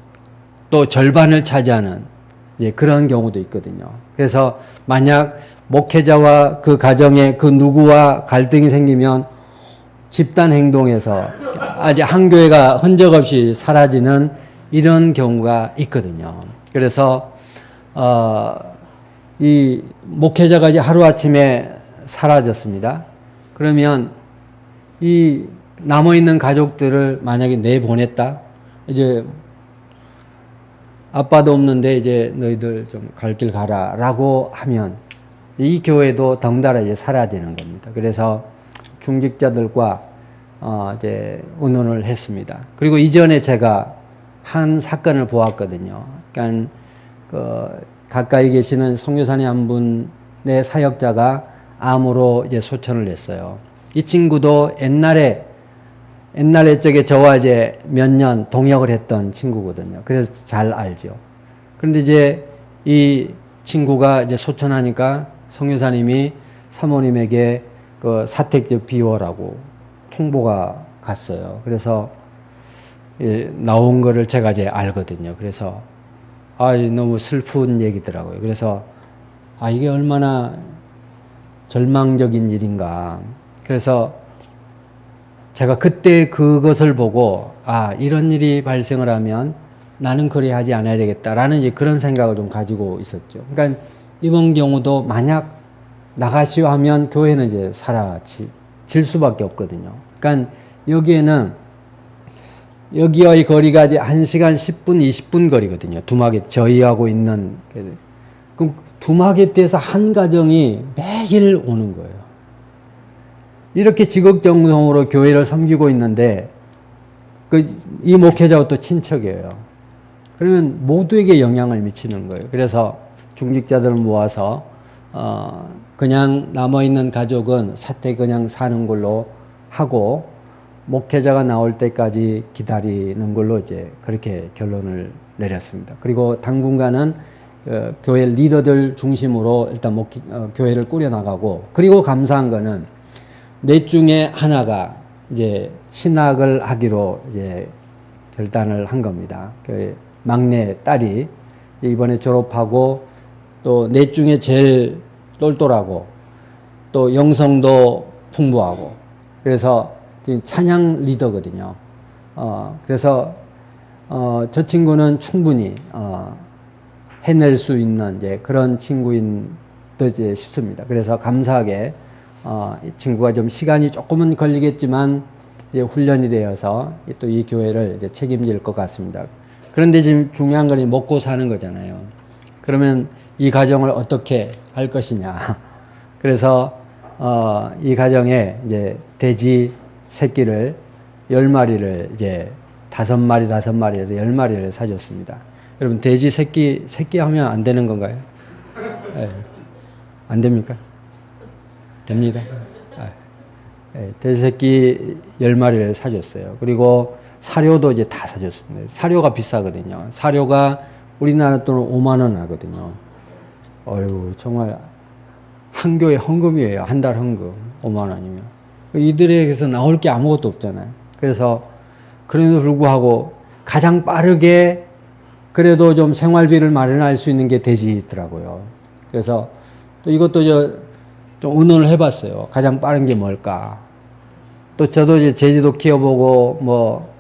또 절반을 차지하는 그런 경우도 있거든요. 그래서 만약 목회자와 그 가정에 그 누구와 갈등이 생기면 집단 행동에서 아직 한 교회가 흔적 없이 사라지는 이런 경우가 있거든요. 그래서 이 목회자가 이제 하루아침에 사라졌습니다. 그러면 이 남아있는 가족들을 만약에 내보냈다? 이제 아빠도 없는데 이제 너희들 좀 갈 길 가라 라고 하면 이 교회도 덩달아 이제 사라지는 겁니다. 그래서 중직자들과 이제 의논을 했습니다. 그리고 이전에 제가 한 사건을 보았거든요. 그러니까 가까이 계시는 선교사님 한 분의 사역자가 암으로 이제 소천을 냈어요. 이 친구도 옛날에 저와 이제 몇 년 동역을 했던 친구거든요. 그래서 잘 알죠. 그런데 이제 이 친구가 이제 소천하니까 선교사님이 사모님에게 그 사택 비워라고 통보가 갔어요. 그래서 나온 거를 제가 이제 알거든요. 그래서 너무 슬픈 얘기더라고요. 그래서 이게 얼마나 절망적인 일인가. 그래서 제가 그때 그것을 보고 이런 일이 발생을 하면 나는 그래 하지 않아야 되겠다라는 이제 그런 생각을 좀 가지고 있었죠. 그러니까 이번 경우도 만약 나가시오 하면 교회는 이제 사라질 수밖에 없거든요. 그러니까 여기에는 여기와의 거리가 이제 1시간 10분, 20분 거리거든요. 두마겟 저희하고 있는. 그럼 두마겟에서 한 가정이 매일 오는 거예요. 이렇게 지극정성으로 교회를 섬기고 있는데 이 목회자와 또 친척이에요. 그러면 모두에게 영향을 미치는 거예요. 그래서 중직자들을 모아서 그냥 남아있는 가족은 사택 그냥 사는 걸로 하고 목회자가 나올 때까지 기다리는 걸로 이제 그렇게 결론을 내렸습니다. 그리고 당분간은 교회 리더들 중심으로 일단 교회를 꾸려나가고, 그리고 감사한 거는 넷 중에 하나가 이제 신학을 하기로 이제 결단을 한 겁니다. 그 막내 딸이 이번에 졸업하고 또 넷 중에 제일 똘똘하고 또 영성도 풍부하고, 그래서 찬양 리더거든요. 그래서 저 친구는 충분히 해낼 수 있는 이제 그런 친구인 듯 싶습니다. 그래서 감사하게 이 친구가 좀 시간이 조금은 걸리겠지만 이제 훈련이 되어서 또 이 교회를 이제 책임질 것 같습니다. 그런데 지금 중요한 건 먹고 사는 거잖아요. 그러면 이 가정을 어떻게 할 것이냐. 그래서 이 가정에 이제 돼지 새끼를 10마리를 이제 5마리에서 10마리를 사줬습니다. 여러분 돼지 새끼 하면 안 되는 건가요? 네. 안 됩니까? 됩니다. 네. 돼지 새끼 10마리를 사줬어요. 그리고 사료도 이제 다 사줬습니다. 사료가 비싸거든요. 사료가 우리나라 돈은 5만 원 하거든요. 정말 한 교회 헌금이에요. 한 달 헌금. 5만 원이면. 이들에게서 나올 게 아무것도 없잖아요. 그래서 그럼에도 불구하고 가장 빠르게 그래도 좀 생활비를 마련할 수 있는 게 돼지더라고요. 그래서 또 이것도 좀 의논을 해봤어요. 가장 빠른 게 뭘까? 또 저도 이제 돼지도 키워보고 뭐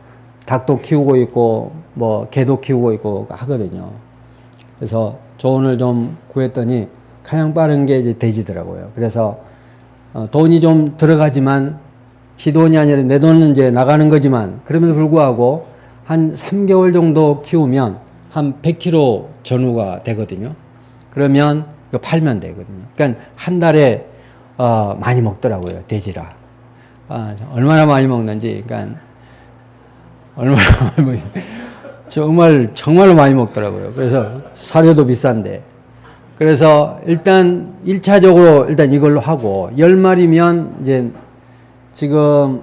닭도 키우고 있고 뭐 개도 키우고 있고 하거든요. 그래서 조언을 좀 구했더니 가장 빠른 게 이제 돼지더라고요. 그래서 돈이 좀 들어가지만 지 돈이 아니라 내 돈은 이제 나가는 거지만 그럼에도 불구하고 한 3개월 정도 키우면 한 100kg 전후가 되거든요. 그러면 그 팔면 되거든요. 그러니까 한 달에 많이 먹더라고요. 돼지라. 얼마나 많이 먹는지. 그러니까 얼마나 많이 정말로 많이 먹더라고요. 그래서 사료도 비싼데. 그래서 일단 1차적으로 일단 이걸로 하고 10마리면 이제 지금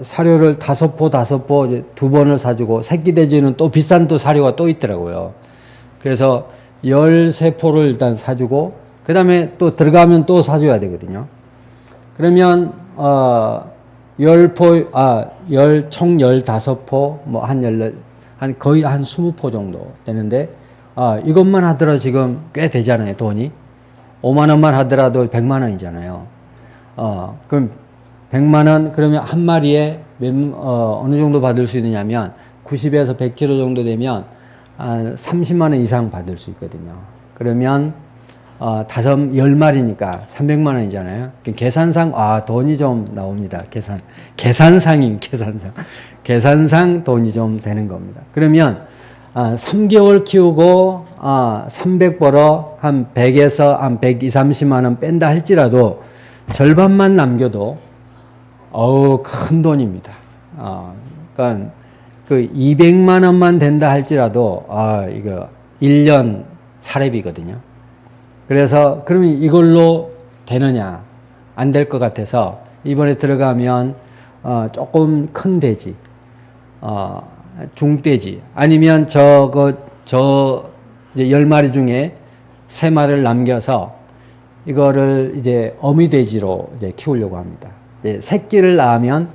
사료를 5포 이제 2번을 사주고 새끼 돼지는 또 비싼 또 사료가 또 있더라고요. 그래서 13포를 일단 사주고 그 다음에 또 들어가면 또 사줘야 되거든요. 그러면 총 15포 뭐 한 거의 한 20포 정도 되는데 이것만 하더라도 지금 꽤 되잖아요. 돈이 5만 원만 하더라도 100만 원이잖아요. 그럼 100만 원 그러면 한 마리에 어느 정도 받을 수 있느냐면 90에서 100kg 정도 되면 30만 원 이상 받을 수 있거든요. 그러면 10마리니까 300만 원이잖아요. 계산상 돈이 좀 나옵니다. 계산상 돈이 좀 되는 겁니다. 그러면 3개월 키우고 300 벌어 한 100에서 한 120, 30만 원 뺀다 할지라도 절반만 남겨도 큰 돈입니다. 그러니까 그 200만 원만 된다 할지라도 이거 1년 사례비거든요. 그래서 그러면 이걸로 되느냐? 안 될 것 같아서 이번에 들어가면 조금 큰 돼지, 중돼지 아니면 이제 10마리 중에 3마리를 남겨서 이거를 이제 어미돼지로 이제 키우려고 합니다. 이제 새끼를 낳으면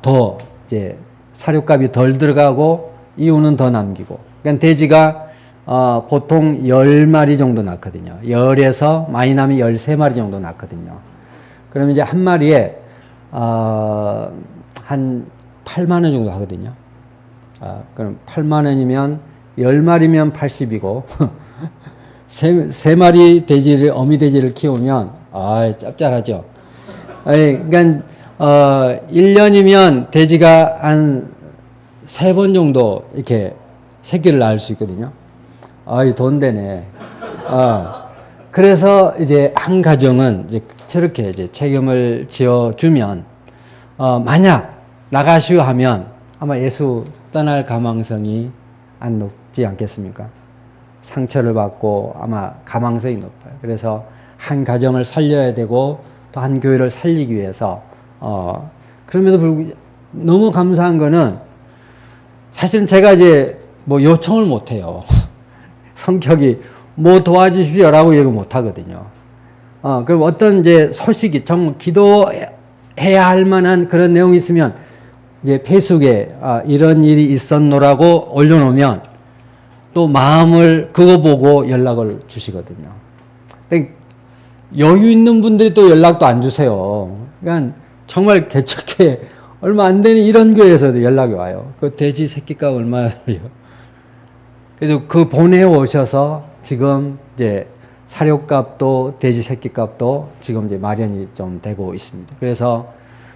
더 이제 사료값이 덜 들어가고 이유는 더 남기고. 그러니까 돼지가 보통 10마리 정도 낳거든요. 10에서 많이 나면 13마리 정도 낳거든요. 그러면 이제 한 마리에 한 8만 원 정도 하거든요. 그럼 8만 원이면 10마리면 80이고 3마리 돼지를 어미 돼지를 키우면 짭짤하죠. 그러니까 1년이면 돼지가 한 3번 정도 이렇게 새끼를 낳을 수 있거든요. 이 돈 되네. 그래서 이제 한 가정은 이제 저렇게 이제 책임을 지어주면, 만약 나가시오 하면 아마 예수 떠날 가망성이 안 높지 않겠습니까? 상처를 받고 아마 가망성이 높아요. 그래서 한 가정을 살려야 되고 또 한 교회를 살리기 위해서, 그럼에도 불구하고 너무 감사한 거는 사실은 제가 이제 뭐 요청을 못 해요. 성격이 뭐 도와주시오라고 얘기 못 하거든요. 그럼 어떤 이제 소식이 정말 기도해야 할 만한 그런 내용이 있으면 이제 페이스북에 이런 일이 있었노라고 올려놓으면 또 마음을 그거 보고 연락을 주시거든요. 여유 있는 분들이 또 연락도 안 주세요. 그러니까 정말 개척해 얼마 안 되는 이런 교회에서도 연락이 와요. 그 돼지 새끼값 얼마예요? 그래서 그 보내오셔서 지금 이제 사료값도 돼지 새끼값도 지금 이제 마련이 좀 되고 있습니다. 그래서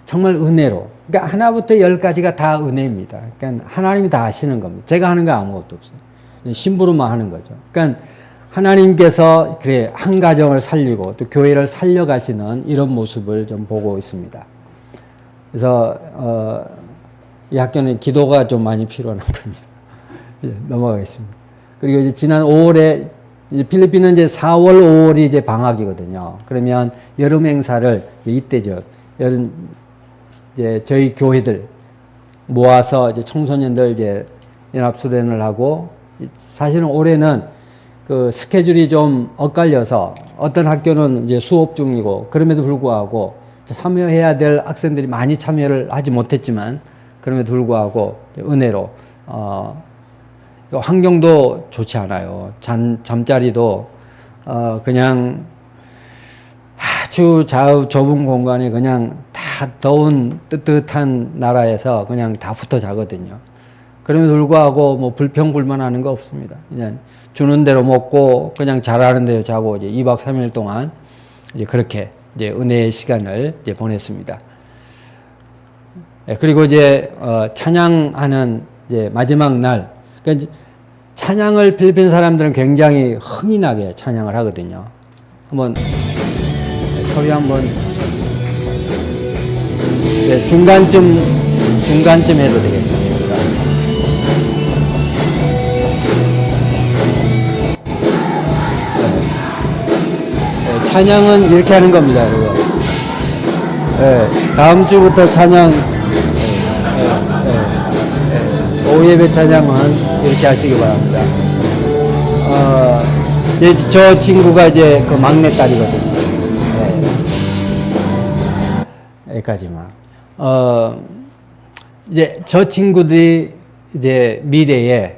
정말 은혜로, 그러니까 하나부터 10까지가 다 은혜입니다. 그러니까 하나님이 다 하시는 겁니다. 제가 하는 거 아무것도 없어요. 심부름만 하는 거죠. 그러니까 하나님께서 그래 한 가정을 살리고 또 교회를 살려가시는 이런 모습을 좀 보고 있습니다. 그래서 이 학교는 기도가 좀 많이 필요한 학교입니다. 넘어가겠습니다. 그리고 이제 지난 5월에 이제 필리핀은 이제 4월, 5월이 이제 방학이거든요. 그러면 여름 행사를 이때죠. 여름 이제 저희 교회들 모아서 이제 청소년들 이제 연합수련을 하고, 사실은 올해는 그 스케줄이 좀 엇갈려서 어떤 학교는 이제 수업 중이고 그럼에도 불구하고 참여해야 될 학생들이 많이 참여를 하지 못했지만 그럼에도 불구하고 은혜로 환경도 좋지 않아요. 잠자리도 그냥 아주 좁은 공간에 그냥 다 더운 뜨뜻한 나라에서 그냥 다 붙어 자거든요. 그럼에도 불구하고 뭐 불평불만하는 거 없습니다. 그냥 주는 대로 먹고 그냥 잘하는 대로 자고 이제 2박 3일 동안 이제 그렇게 이제 은혜의 시간을 이제 보냈습니다. 그리고 이제 찬양하는 이제 마지막 날, 그러니까 찬양을 필리핀 사람들은 굉장히 흥이 나게 찬양을 하거든요. 한번 소리 한번 중간쯤 해도 되겠습니다. 찬양은 이렇게 하는 겁니다, 여러분. 다음 주부터 찬양, 오후 예배 찬양은 이렇게 하시기 바랍니다. 이제 저 친구가 이제 그 막내딸이거든요. 여기까지만. 이제 저 친구들이 이제 미래에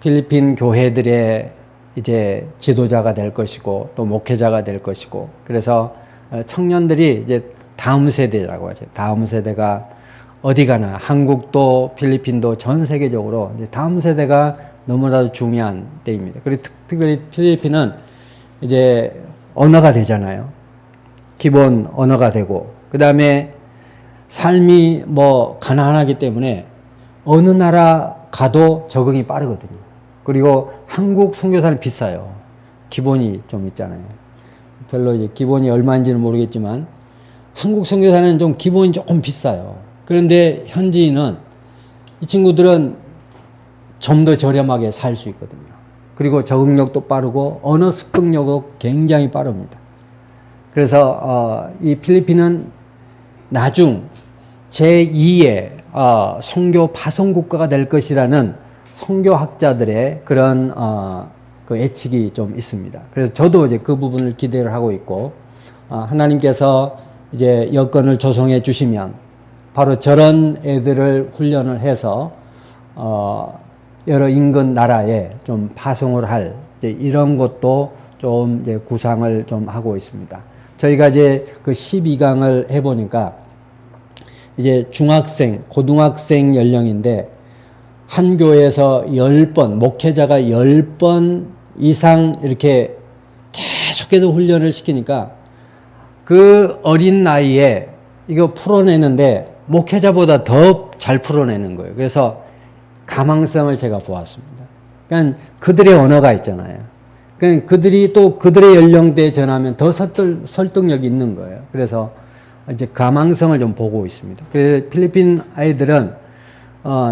필리핀 교회들의 이제 지도자가 될 것이고 또 목회자가 될 것이고 그래서 청년들이 이제 다음 세대라고 하죠. 다음 세대가 어디 가나 한국도 필리핀도 전 세계적으로 이제 다음 세대가 너무나도 중요한 때입니다. 그리고 특별히 필리핀은 이제 언어가 되잖아요. 기본 언어가 되고 그 다음에 삶이 뭐 가난하기 때문에 어느 나라 가도 적응이 빠르거든요. 그리고 한국 선교사는 비싸요. 기본이 좀 있잖아요. 별로 이제 기본이 얼마인지는 모르겠지만 한국 선교사는 좀 기본이 조금 비싸요. 그런데 현지인은 이 친구들은 좀 더 저렴하게 살 수 있거든요. 그리고 적응력도 빠르고 언어 습득력도 굉장히 빠릅니다. 그래서 이 필리핀은 나중 제2의 선교 파송 국가가 될 것이라는 선교학자들의 그런 그 예측이 좀 있습니다. 그래서 저도 이제 그 부분을 기대를 하고 있고 하나님께서 이제 여건을 조성해 주시면 바로 저런 애들을 훈련을 해서 여러 인근 나라에 좀 파송을 할 이런 것도 좀 이제 구상을 좀 하고 있습니다. 저희가 이제 그 12강을 해보니까 이제 중학생, 고등학생 연령인데 한 교회에서 10번, 목회자가 10번 이상 이렇게 계속해서 훈련을 시키니까 그 어린 나이에 이거 풀어내는데 목회자보다 더 잘 풀어내는 거예요. 그래서 가망성을 제가 보았습니다. 그러니까 그들의 언어가 있잖아요. 그러니까 그들이 또 그들의 연령대에 전하면 더 설득력이 있는 거예요. 그래서 이제 가망성을 좀 보고 있습니다. 그래서 필리핀 아이들은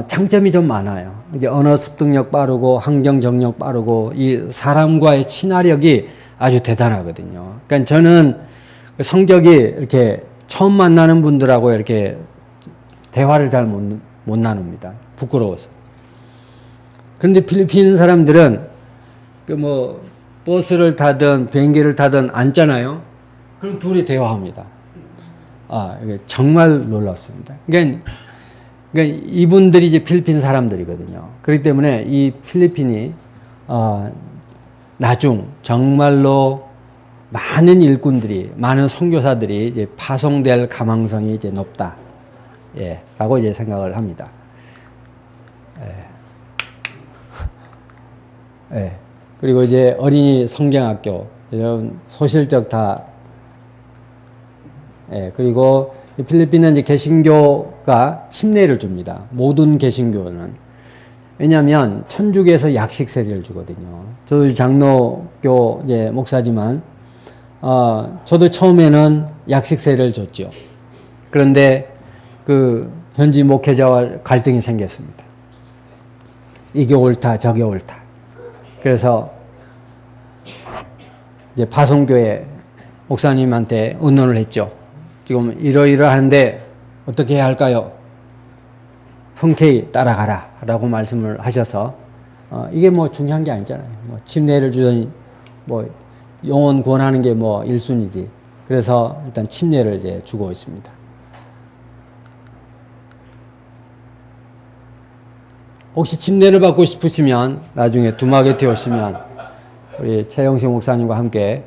장점이 좀 많아요. 이제 언어 습득력 빠르고 환경 적력 빠르고 이 사람과의 친화력이 아주 대단하거든요. 그러니까 저는 성격이 이렇게 처음 만나는 분들하고 이렇게 대화를 잘 못 나눕니다. 부끄러워서. 그런데 필리핀 사람들은 그 뭐 버스를 타든 비행기를 타든 앉잖아요. 그럼 둘이 대화합니다. 이게 정말 놀랍습니다. 그러니까 이분들이 이제 필리핀 사람들이거든요. 그렇기 때문에 이 필리핀이 나중 정말로 많은 일꾼들이, 많은 선교사들이 이제 파송될 가망성이 이제 높다. 예, 라고 이제 생각을 합니다. 예. 예. 그리고 이제 어린이 성경학교, 이런 소실적 다, 예, 그리고 필리핀은 이제 개신교가 침례를 줍니다. 모든 개신교는. 왜냐하면 천주교에서 약식 세례를 주거든요. 저도 장로교 이제 목사지만, 저도 처음에는 약식 세례를 줬죠. 그런데 그 현지 목회자와 갈등이 생겼습니다. 이게 옳다, 저게 옳다. 그래서 이제 파송교회 목사님한테 의논을 했죠. 지금 이러이러한데 어떻게 해야 할까요? 흔쾌히 따라가라 라고 말씀을 하셔서 이게 뭐 중요한 게 아니잖아요. 뭐 침례를 주더니 뭐 영혼 구원하는 게 뭐 1순위지. 그래서 일단 침례를 이제 주고 있습니다. 혹시 침례를 받고 싶으시면 나중에 두마게티 오시면 우리 최영식 목사님과 함께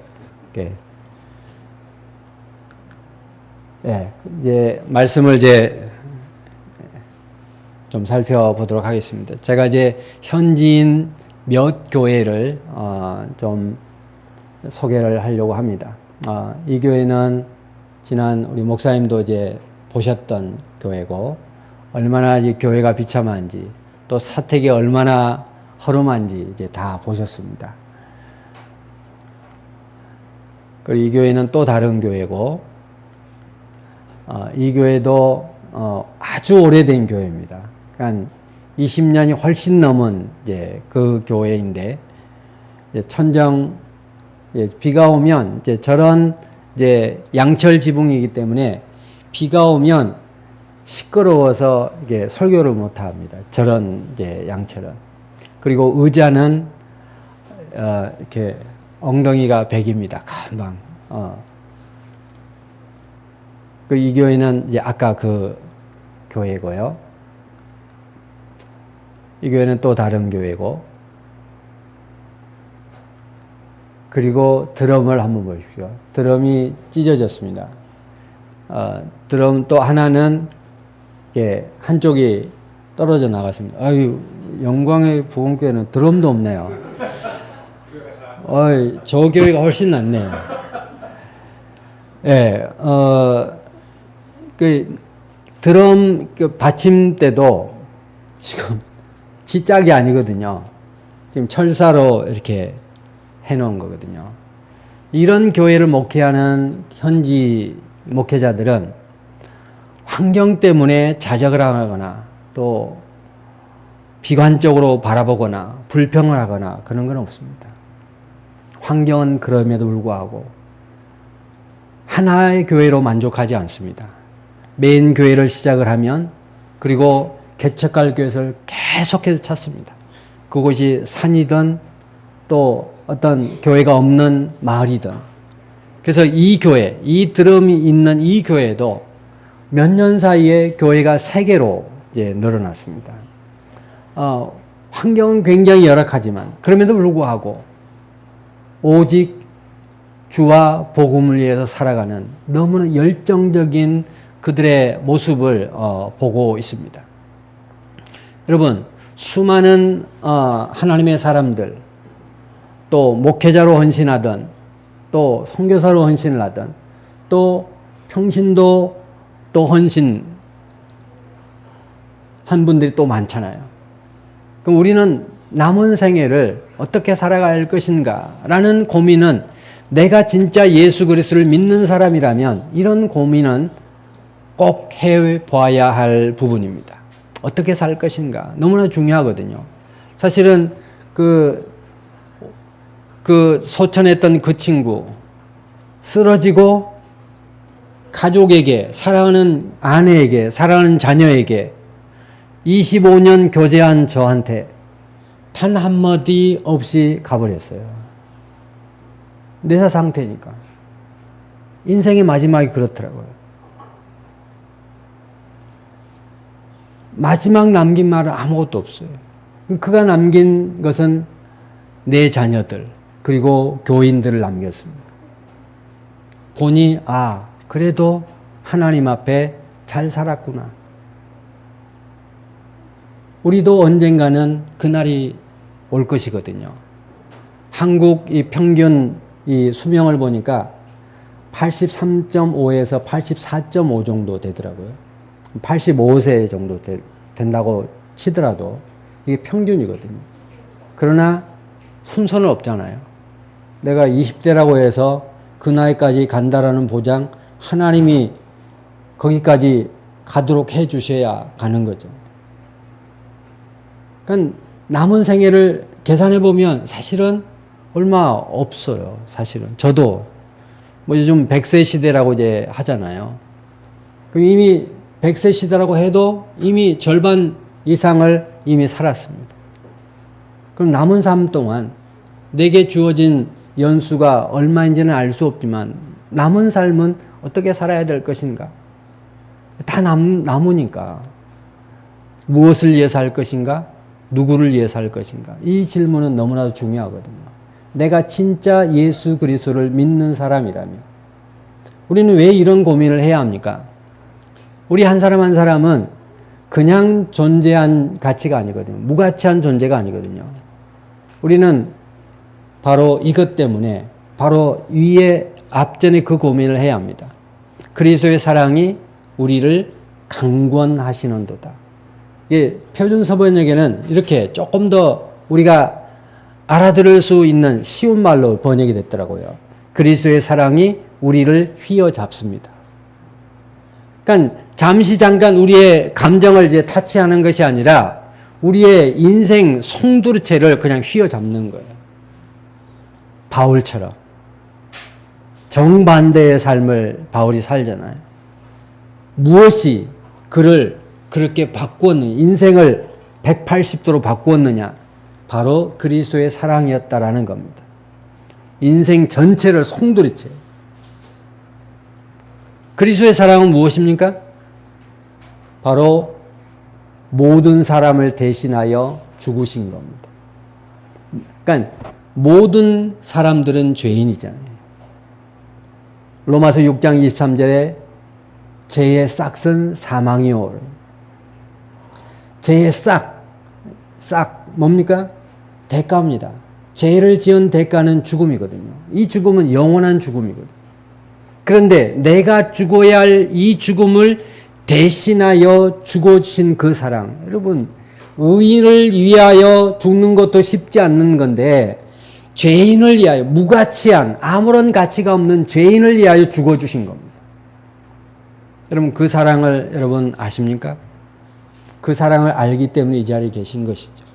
이제 말씀을 이제 좀 살펴보도록 하겠습니다. 제가 이제 현지인 몇 교회를 좀 소개를 하려고 합니다. 이 교회는 지난 우리 목사님도 이제 보셨던 교회고, 얼마나 이 교회가 비참한지, 또 사택이 얼마나 허름한지 이제 다 보셨습니다. 그리고 이 교회는 또 다른 교회고, 이 교회도 아주 오래된 교회입니다. 그러니까 20년이 훨씬 넘은 이제 그 교회인데, 이제 천정 비가 오면 이제 저런 이제 양철 지붕이기 때문에 비가 오면 시끄러워서 이게 설교를 못 합니다. 저런 이제 양철은. 그리고 의자는 이렇게 엉덩이가 백입니다. 금방. 이 교회는 이제 아까 그 교회고요. 이 교회는 또 다른 교회고. 그리고 드럼을 한번 보십시오. 드럼이 찢어졌습니다. 드럼 또 하나는 한쪽이 떨어져 나갔습니다. 아유, 영광의 복음교회는 드럼도 없네요. 저 교회가 훨씬 낫네요. 예, 그 드럼 받침대도 지금 지짝이 아니거든요. 지금 철사로 이렇게 해놓은 거거든요. 이런 교회를 목회하는 현지 목회자들은 환경 때문에 자적을 하거나 또 비관적으로 바라보거나 불평을 하거나 그런 건 없습니다. 환경은 그럼에도 불구하고 하나의 교회로 만족하지 않습니다. 메인 교회를 시작을 하면 그리고 개척할 교회를 계속해서 찾습니다. 그곳이 산이든 또 어떤 교회가 없는 마을이든. 그래서 이 교회, 이 드럼이 있는 이 교회도 몇 년 사이에 교회가 3개로 이제 늘어났습니다. 환경은 굉장히 열악하지만 그럼에도 불구하고 오직 주와 복음을 위해서 살아가는 너무나 열정적인 그들의 모습을 보고 있습니다. 여러분, 수많은 하나님의 사람들, 또 목회자로 헌신하든 또 선교사로 헌신을 하든 또 평신도 또 헌신 한 분들이 또 많잖아요. 그럼 우리는 남은 생애를 어떻게 살아갈 것인가 라는 고민은, 내가 진짜 예수 그리스도를 믿는 사람이라면 이런 고민은 꼭 해봐야 할 부분입니다. 어떻게 살 것인가 너무나 중요하거든요. 사실은 그 소천했던 그 친구 쓰러지고 가족에게, 사랑하는 아내에게, 사랑하는 자녀에게 25년 교제한 저한테 단 한마디 없이 가버렸어요. 뇌사 상태니까. 인생의 마지막이 그렇더라고요. 마지막 남긴 말은 아무것도 없어요. 그가 남긴 것은 내 자녀들 그리고 교인들을 남겼습니다. 보니 그래도 하나님 앞에 잘 살았구나. 우리도 언젠가는 그날이 올 것이거든요. 한국 이 평균 이 수명을 보니까 83.5에서 84.5 정도 되더라고요. 85세 정도 된다고 치더라도 이게 평균이거든요. 그러나 순서는 없잖아요. 내가 20대라고 해서 그 나이까지 간다라는 보장, 하나님이 거기까지 가도록 해 주셔야 가는 거죠. 그러니까 남은 생애를 계산해 보면 사실은 얼마 없어요. 사실은 저도 뭐 요즘 100세 시대라고 이제 하잖아요. 그럼 이미 100세 시대라고 해도 이미 절반 이상을 이미 살았습니다. 그럼 남은 삶 동안 내게 주어진 연수가 얼마인지는 알 수 없지만 남은 삶은 어떻게 살아야 될 것인가? 다 남으니까. 무엇을 위해서 할 것인가? 누구를 위해서 할 것인가? 이 질문은 너무나도 중요하거든요. 내가 진짜 예수 그리스도를 믿는 사람이라면 우리는 왜 이런 고민을 해야 합니까? 우리 한 사람 한 사람은 그냥 존재한 가치가 아니거든요. 무가치한 존재가 아니거든요. 우리는 바로 이것 때문에 바로 위에 앞전에 그 고민을 해야 합니다. 그리스도의 사랑이 우리를 강권하시는도다. 이게 표준서번역에는 이렇게 조금 더 우리가 알아들을 수 있는 쉬운 말로 번역이 됐더라고요. 그리스도의 사랑이 우리를 휘어잡습니다. 그러니까 잠시 잠깐 우리의 감정을 이제 타치하는 것이 아니라 우리의 인생 송두리째를 그냥 휘어잡는 거예요. 바울처럼. 정반대의 삶을 바울이 살잖아요. 무엇이 그를 그렇게 바꾸었느냐, 인생을 180도로 바꾸었느냐, 바로 그리스도의 사랑이었다라는 겁니다. 인생 전체를 송두리째. 그리스도의 사랑은 무엇입니까? 바로 모든 사람을 대신하여 죽으신 겁니다. 그러니까 모든 사람들은 죄인이잖아요. 로마서 6장 23절에 죄의 싹은 사망이오. 죄의 싹 뭡니까? 대가입니다. 죄를 지은 대가는 죽음이거든요. 이 죽음은 영원한 죽음이거든요. 그런데 내가 죽어야 할 이 죽음을 대신하여 죽어주신 그 사랑. 여러분, 의인을 위하여 죽는 것도 쉽지 않는 건데 죄인을 위하여, 무가치한 아무런 가치가 없는 죄인을 위하여 죽어주신 겁니다. 여러분, 그 사랑을 여러분 아십니까? 그 사랑을 알기 때문에 이 자리에 계신 것이죠.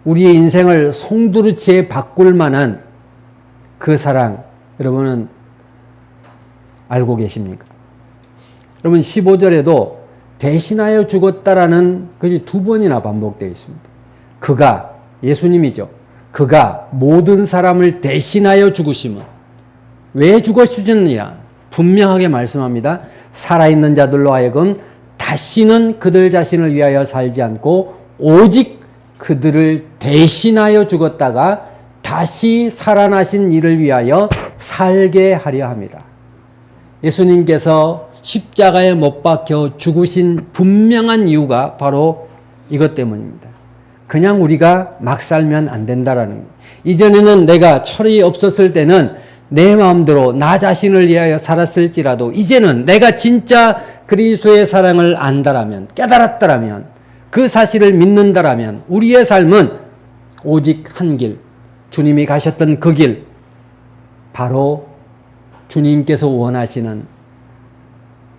우리의 인생을 송두리째 바꿀 만한 그 사랑, 여러분은 알고 계십니까? 여러분, 15절에도 대신하여 죽었다라는 것이 두 번이나 반복되어 있습니다. 그가, 예수님이죠. 그가 모든 사람을 대신하여 죽으심은 왜 죽으시느냐? 분명하게 말씀합니다. 살아있는 자들로 하여금 다시는 그들 자신을 위하여 살지 않고 오직 그들을 대신하여 죽었다가 다시 살아나신 이를 위하여 살게 하려 합니다. 예수님께서 십자가에 못 박혀 죽으신 분명한 이유가 바로 이것 때문입니다. 그냥 우리가 막 살면 안 된다라는 거예요. 이전에는 내가 철이 없었을 때는 내 마음대로 나 자신을 위하여 살았을지라도 이제는 내가 진짜 그리스도의 사랑을 안다라면, 깨달았다라면, 그 사실을 믿는다라면 우리의 삶은 오직 한 길, 주님이 가셨던 그 길, 바로 주님께서 원하시는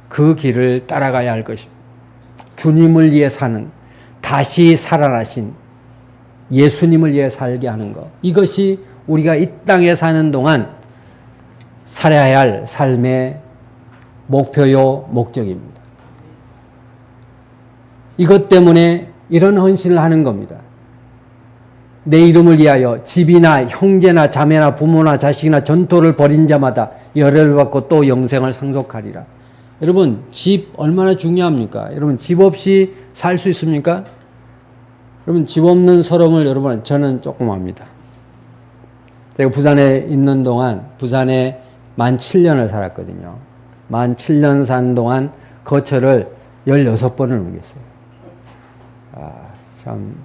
그 길을 따라가야 할 것입니다. 주님을 위해 사는, 다시 살아나신 예수님을 위해 살게 하는 것. 이것이 우리가 이 땅에 사는 동안 살아야 할 삶의 목표요, 목적입니다. 이것 때문에 이런 헌신을 하는 겁니다. 내 이름을 위하여 집이나 형제나 자매나 부모나 자식이나 전토를 벌인 자마다 열애를 받고 또 영생을 상속하리라. 여러분, 집 얼마나 중요합니까? 여러분, 집 없이 살 수 있습니까? 여러분, 집 없는 서름을 여러분, 저는 조금 압니다. 제가 부산에 있는 동안 부산에 만 7년을 살았거든요. 만 7년 산 동안 거처를 16번을 옮겼어요. 참.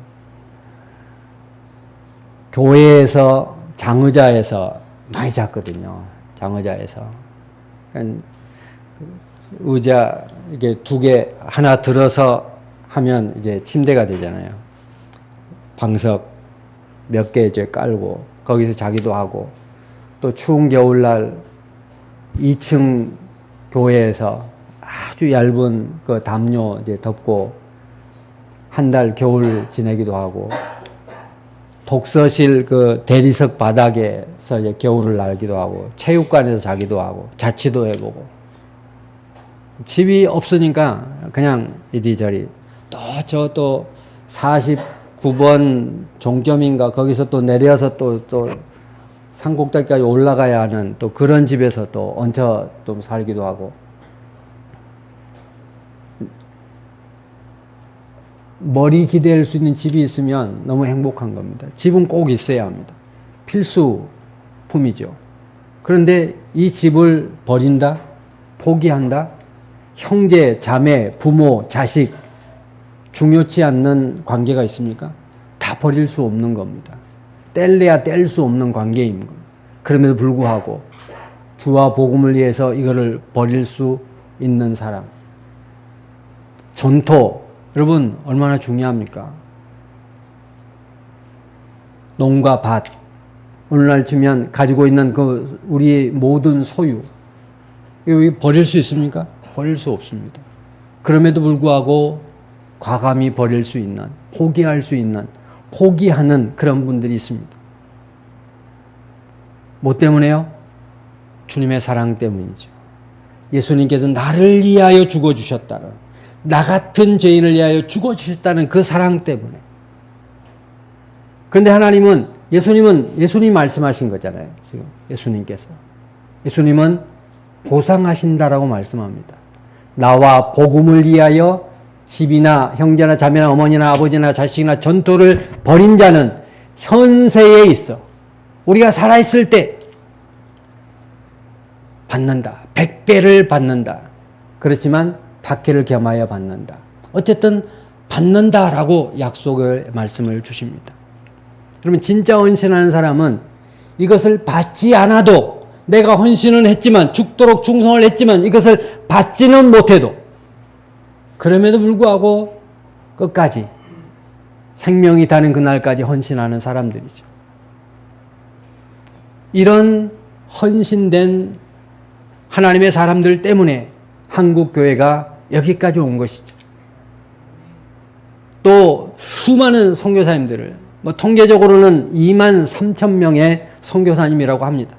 교회에서 장의자에서 많이 잤거든요. 장의자에서. 그러니까 의자 이게 두 개 하나 들어서 하면 이제 침대가 되잖아요. 방석 몇 개 이제 깔고 거기서 자기도 하고 또 추운 겨울날 2층 교회에서 아주 얇은 그 담요 이제 덮고 한 달 겨울 지내기도 하고 독서실 그 대리석 바닥에서 이제 겨울을 날기도 하고 체육관에서 자기도 하고 자취도 해보고 집이 없으니까 그냥 이리저리 또 49 9번 종점인가 거기서 또 내려서 또 산꼭대기까지 올라가야 하는 또 그런 집에서 또 얹혀 좀 살기도 하고, 머리 기댈 수 있는 집이 있으면 너무 행복한 겁니다. 집은 꼭 있어야 합니다. 필수품이죠. 그런데 이 집을 버린다? 포기한다? 형제, 자매, 부모, 자식, 중요치 않는 관계가 있습니까? 다 버릴 수 없는 겁니다. 뗄래야 뗄 수 없는 관계인 겁니다. 그럼에도 불구하고 주와 복음을 위해서 이거를 버릴 수 있는 사람. 전토, 여러분 얼마나 중요합니까? 농과 밭, 오늘날 치면 가지고 있는 그 우리의 모든 소유, 이거 버릴 수 있습니까? 버릴 수 없습니다. 그럼에도 불구하고 과감히 버릴 수 있는, 포기할 수 있는, 포기하는 그런 분들이 있습니다. 뭐 때문에요? 주님의 사랑 때문이죠. 예수님께서 나를 위하여 죽어주셨다는, 나 같은 죄인을 위하여 죽어주셨다는 그 사랑 때문에. 그런데 하나님은, 예수님 말씀하신 거잖아요. 지금 예수님께서. 예수님은 보상하신다라고 말씀합니다. 나와 복음을 위하여 집이나 형제나 자매나 어머니나 아버지나 자식이나 전토를 벌인 자는 현세에 있어. 우리가 살아있을 때 받는다. 100배를 받는다. 그렇지만 박해를 겸하여 받는다. 어쨌든 받는다라고 약속을 말씀을 주십니다. 그러면 진짜 헌신하는 사람은 이것을 받지 않아도, 내가 헌신은 했지만, 죽도록 충성을 했지만 이것을 받지는 못해도 그럼에도 불구하고 끝까지 생명이 다는 그날까지 헌신하는 사람들이죠. 이런 헌신된 하나님의 사람들 때문에 한국 교회가 여기까지 온 것이죠. 또 수많은 선교사님들을, 통계적으로는 2만 3천 명의 선교사님이라고 합니다.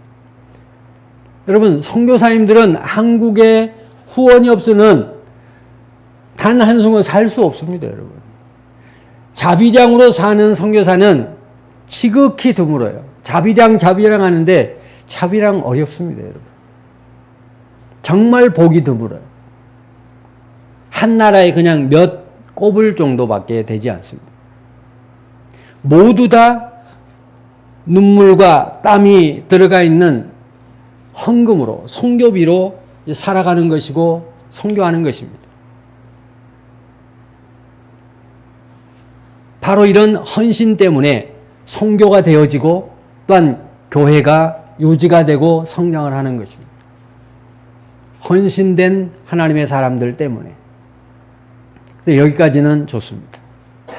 여러분, 선교사님들은 한국에 후원이 없으면 단 한순간 살 수 없습니다, 여러분. 자비량으로 사는 선교사는 지극히 드물어요. 자비량 하는데 자비량 어렵습니다, 여러분. 정말 보기 드물어요. 한 나라에 그냥 몇 꼽을 정도밖에 되지 않습니다. 모두 다 눈물과 땀이 들어가 있는 헌금으로, 선교비로 살아가는 것이고 선교하는 것입니다. 바로 이런 헌신 때문에 선교가 되어지고 또한 교회가 유지가 되고 성장을 하는 것입니다. 헌신된 하나님의 사람들 때문에. 근데 여기까지는 좋습니다.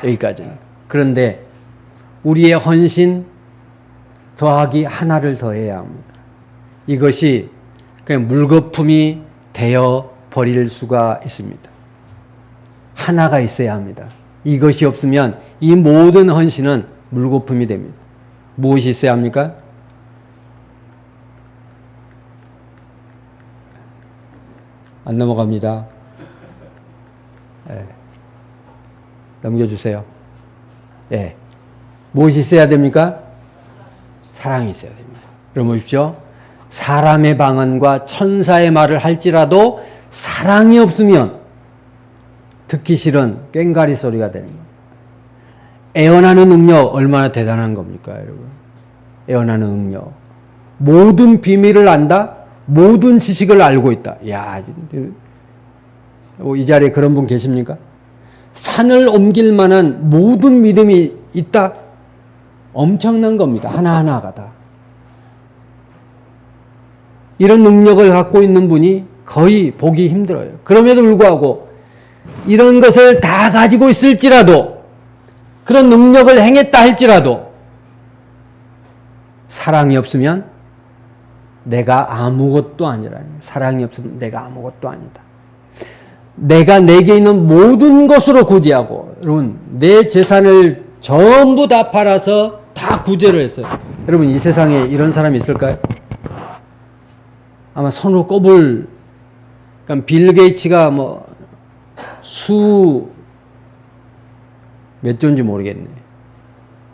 여기까지는. 그런데 우리의 헌신 더하기 하나를 더해야 합니다. 이것이 그냥 물거품이 되어 버릴 수가 있습니다. 하나가 있어야 합니다. 이것이 없으면 이 모든 헌신은 물거품이 됩니다. 무엇이 있어야 합니까? 안 넘어갑니다. 네. 넘겨주세요. 네. 무엇이 있어야 됩니까? 사랑이 있어야 됩니다. 여러분 보십시오. 사람의 방언과 천사의 말을 할지라도 사랑이 없으면 듣기 싫은 꽹가리 소리가 되는 겁니다. 애원하는 능력 얼마나 대단한 겁니까, 여러분? 애원하는 능력. 모든 비밀을 안다? 모든 지식을 알고 있다. 야, 이 자리에 그런 분 계십니까? 산을 옮길 만한 모든 믿음이 있다? 엄청난 겁니다. 하나하나가 다. 이런 능력을 갖고 있는 분이 거의 보기 힘들어요. 그럼에도 불구하고 이런 것을 다 가지고 있을지라도, 그런 능력을 행했다 할지라도 사랑이 없으면 내가 아무것도 아니라, 사랑이 없으면 내가 아무것도 아니다. 내가 내게 있는 모든 것으로 구제하고, 여러분, 내 재산을 전부 다 팔아서 다 구제를 했어요. 여러분, 이 세상에 이런 사람이 있을까요? 아마 손으로 꼽을, 그러니까 빌 게이츠가 몇 조인지 모르겠네.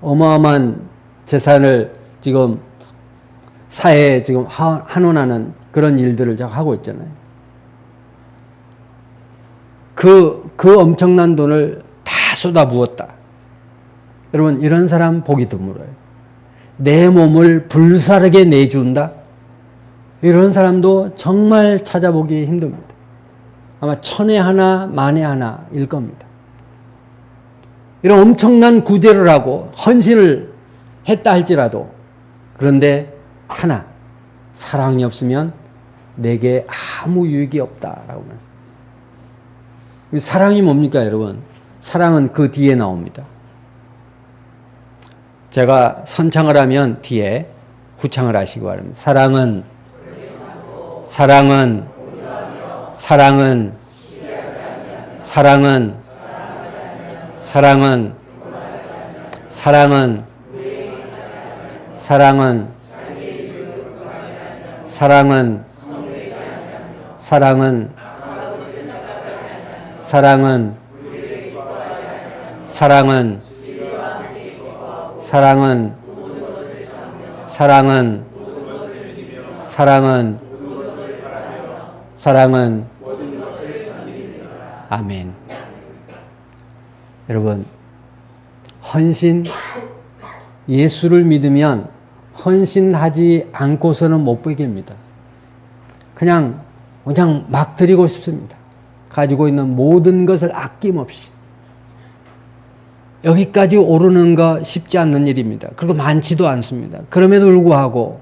어마어마한 재산을 지금 사회에 지금 환원하는 그런 일들을 하고 있잖아요. 그 엄청난 돈을 다 쏟아부었다. 여러분, 이런 사람 보기 드물어요. 내 몸을 불사르게 내준다? 이런 사람도 정말 찾아보기 힘듭니다. 아마 천에 하나, 만에 하나일 겁니다. 이런 엄청난 구제를 하고 헌신을 했다 할지라도, 그런데 하나, 사랑이 없으면 내게 아무 유익이 없다라고 말합니다. 사랑이 뭡니까, 여러분? 사랑은 그 뒤에 나옵니다. 제가 선창을 하면 뒤에 후창을 하시기 바랍니다. 사랑은 아멘. 여러분, 헌신, 예수를 믿으면 헌신하지 않고서는 못 보입니다. 그냥 막 드리고 싶습니다. 가지고 있는 모든 것을 아낌없이. 여기까지 오르는 거 쉽지 않는 일입니다. 그리고 많지도 않습니다. 그럼에도 불구하고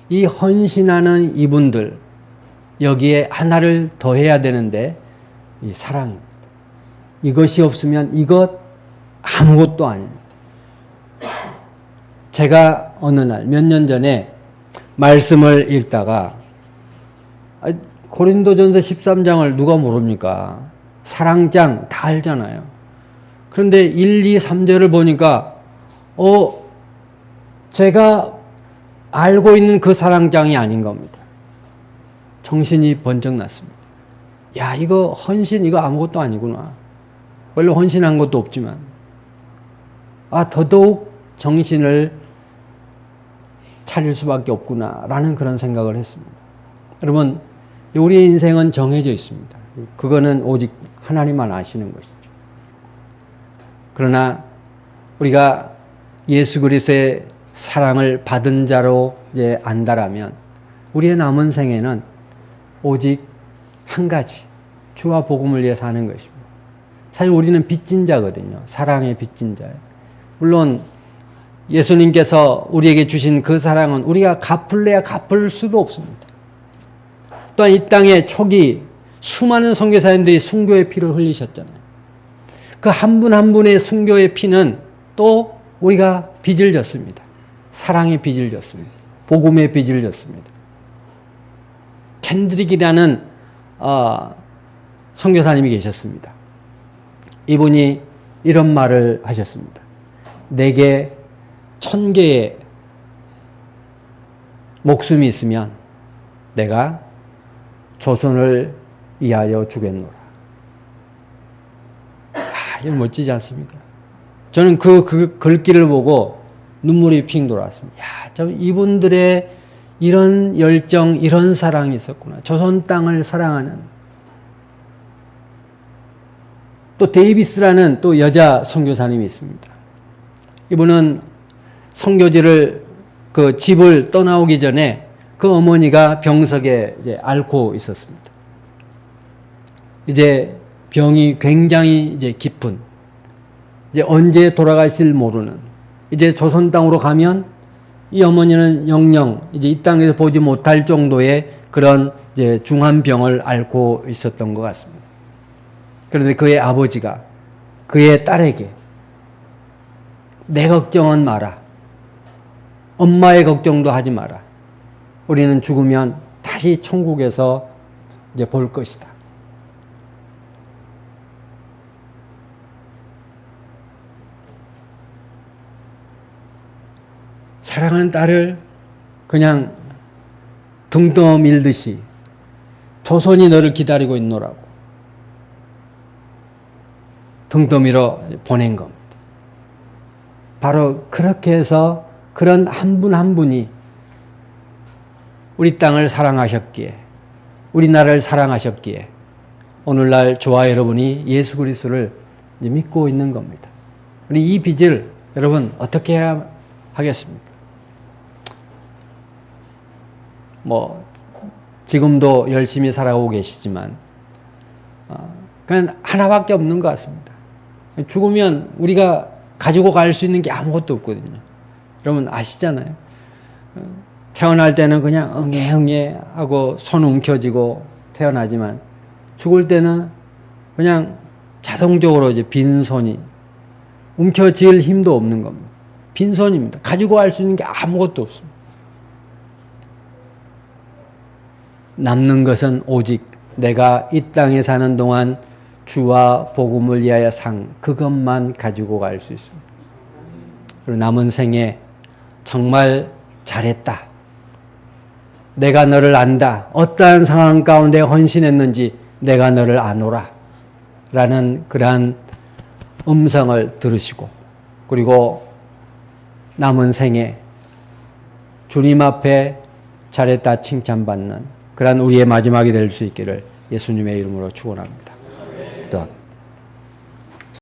이 헌신하는 이분들, 여기에 하나를 더해야 되는데 이 사랑입니다. 이것이 없으면 이것 아무것도 아닙니다. 제가 어느 날 몇 년 전에 말씀을 읽다가 고린도전서 13장을 누가 모릅니까? 사랑장 다 알잖아요. 그런데 1, 2, 3절을 보니까 제가 알고 있는 그 사랑장이 아닌 겁니다. 정신이 번쩍 났습니다. 야, 이거 헌신 이거 아무것도 아니구나. 원래 헌신한 것도 없지만 더더욱 정신을 차릴 수밖에 없구나라는 그런 생각을 했습니다. 여러분, 우리의 인생은 정해져 있습니다. 그거는 오직 하나님만 아시는 것이죠. 그러나 우리가 예수 그리스도의 사랑을 받은 자로 이제 안다라면 우리의 남은 생에는 오직 한 가지, 주와 복음을 위해 사는 것입니다. 사실 우리는 빚진 자거든요. 사랑의 빚진 자예요. 물론 예수님께서 우리에게 주신 그 사랑은 우리가 갚을래야 갚을 수도 없습니다. 또한 이 땅의 초기 수많은 선교사님들이 순교의 피를 흘리셨잖아요. 그 한 분 한 분의 순교의 피는 또 우리가 빚을 졌습니다. 사랑의 빚을 졌습니다. 복음의 빚을 졌습니다. 캔드릭이라는 선교사님이 계셨습니다. 이분이 이런 말을 하셨습니다. 내게 1000개의 목숨이 있으면 내가 조선을 위하여 주겠노라. 이거 멋지지 않습니까? 저는 그 글귀를 보고 눈물이 핑 돌아왔습니다. 참 이분들의 이런 열정, 이런 사랑이 있었구나. 조선 땅을 사랑하는. 또 데이비스라는 또 여자 선교사님이 있습니다. 이분은 선교지를 그 집을 떠나오기 전에 그 어머니가 병석에 이제 앓고 있었습니다. 이제 병이 굉장히 이제 깊은, 이제 언제 돌아가실 모르는, 이제 조선 땅으로 가면 이 어머니는 영영 이제 이 땅에서 보지 못할 정도의 그런 이제 중한 병을 앓고 있었던 것 같습니다. 그런데 그의 아버지가 그의 딸에게 내 걱정은 마라. 엄마의 걱정도 하지 마라. 우리는 죽으면 다시 천국에서 이제 볼 것이다. 사랑하는 딸을 그냥 등떠 밀듯이 조선이 너를 기다리고 있노라고 등떠 밀어 보낸 겁니다. 바로 그렇게 해서 그런 한 분 한 분이 우리 땅을 사랑하셨기에, 우리나라를 사랑하셨기에 오늘날 저와 여러분이 예수 그리스도를 믿고 있는 겁니다. 우리 이 빚을 여러분 어떻게 해야 하겠습니까? 뭐 지금도 열심히 살아오고 계시지만 그냥 하나밖에 없는 것 같습니다. 죽으면 우리가 가지고 갈 수 있는 게 아무것도 없거든요. 여러분 아시잖아요. 태어날 때는 그냥 응애응애 하고 손 움켜쥐고 태어나지만 죽을 때는 그냥 자동적으로 이제 빈손이, 움켜쥘 힘도 없는 겁니다. 빈손입니다. 가지고 갈 수 있는 게 아무것도 없습니다. 남는 것은 오직 내가 이 땅에 사는 동안 주와 복음을 위하여 산 그것만 가지고 갈 수 있습니다. 그리고 남은 생에 정말 잘했다, 내가 너를 안다, 어떠한 상황 가운데 헌신했는지 내가 너를 아노라 라는 그러한 음성을 들으시고, 그리고 남은 생에 주님 앞에 잘했다 칭찬받는 그러한 우리의 마지막이 될 수 있기를 예수님의 이름으로 축원합니다. 기도합니다.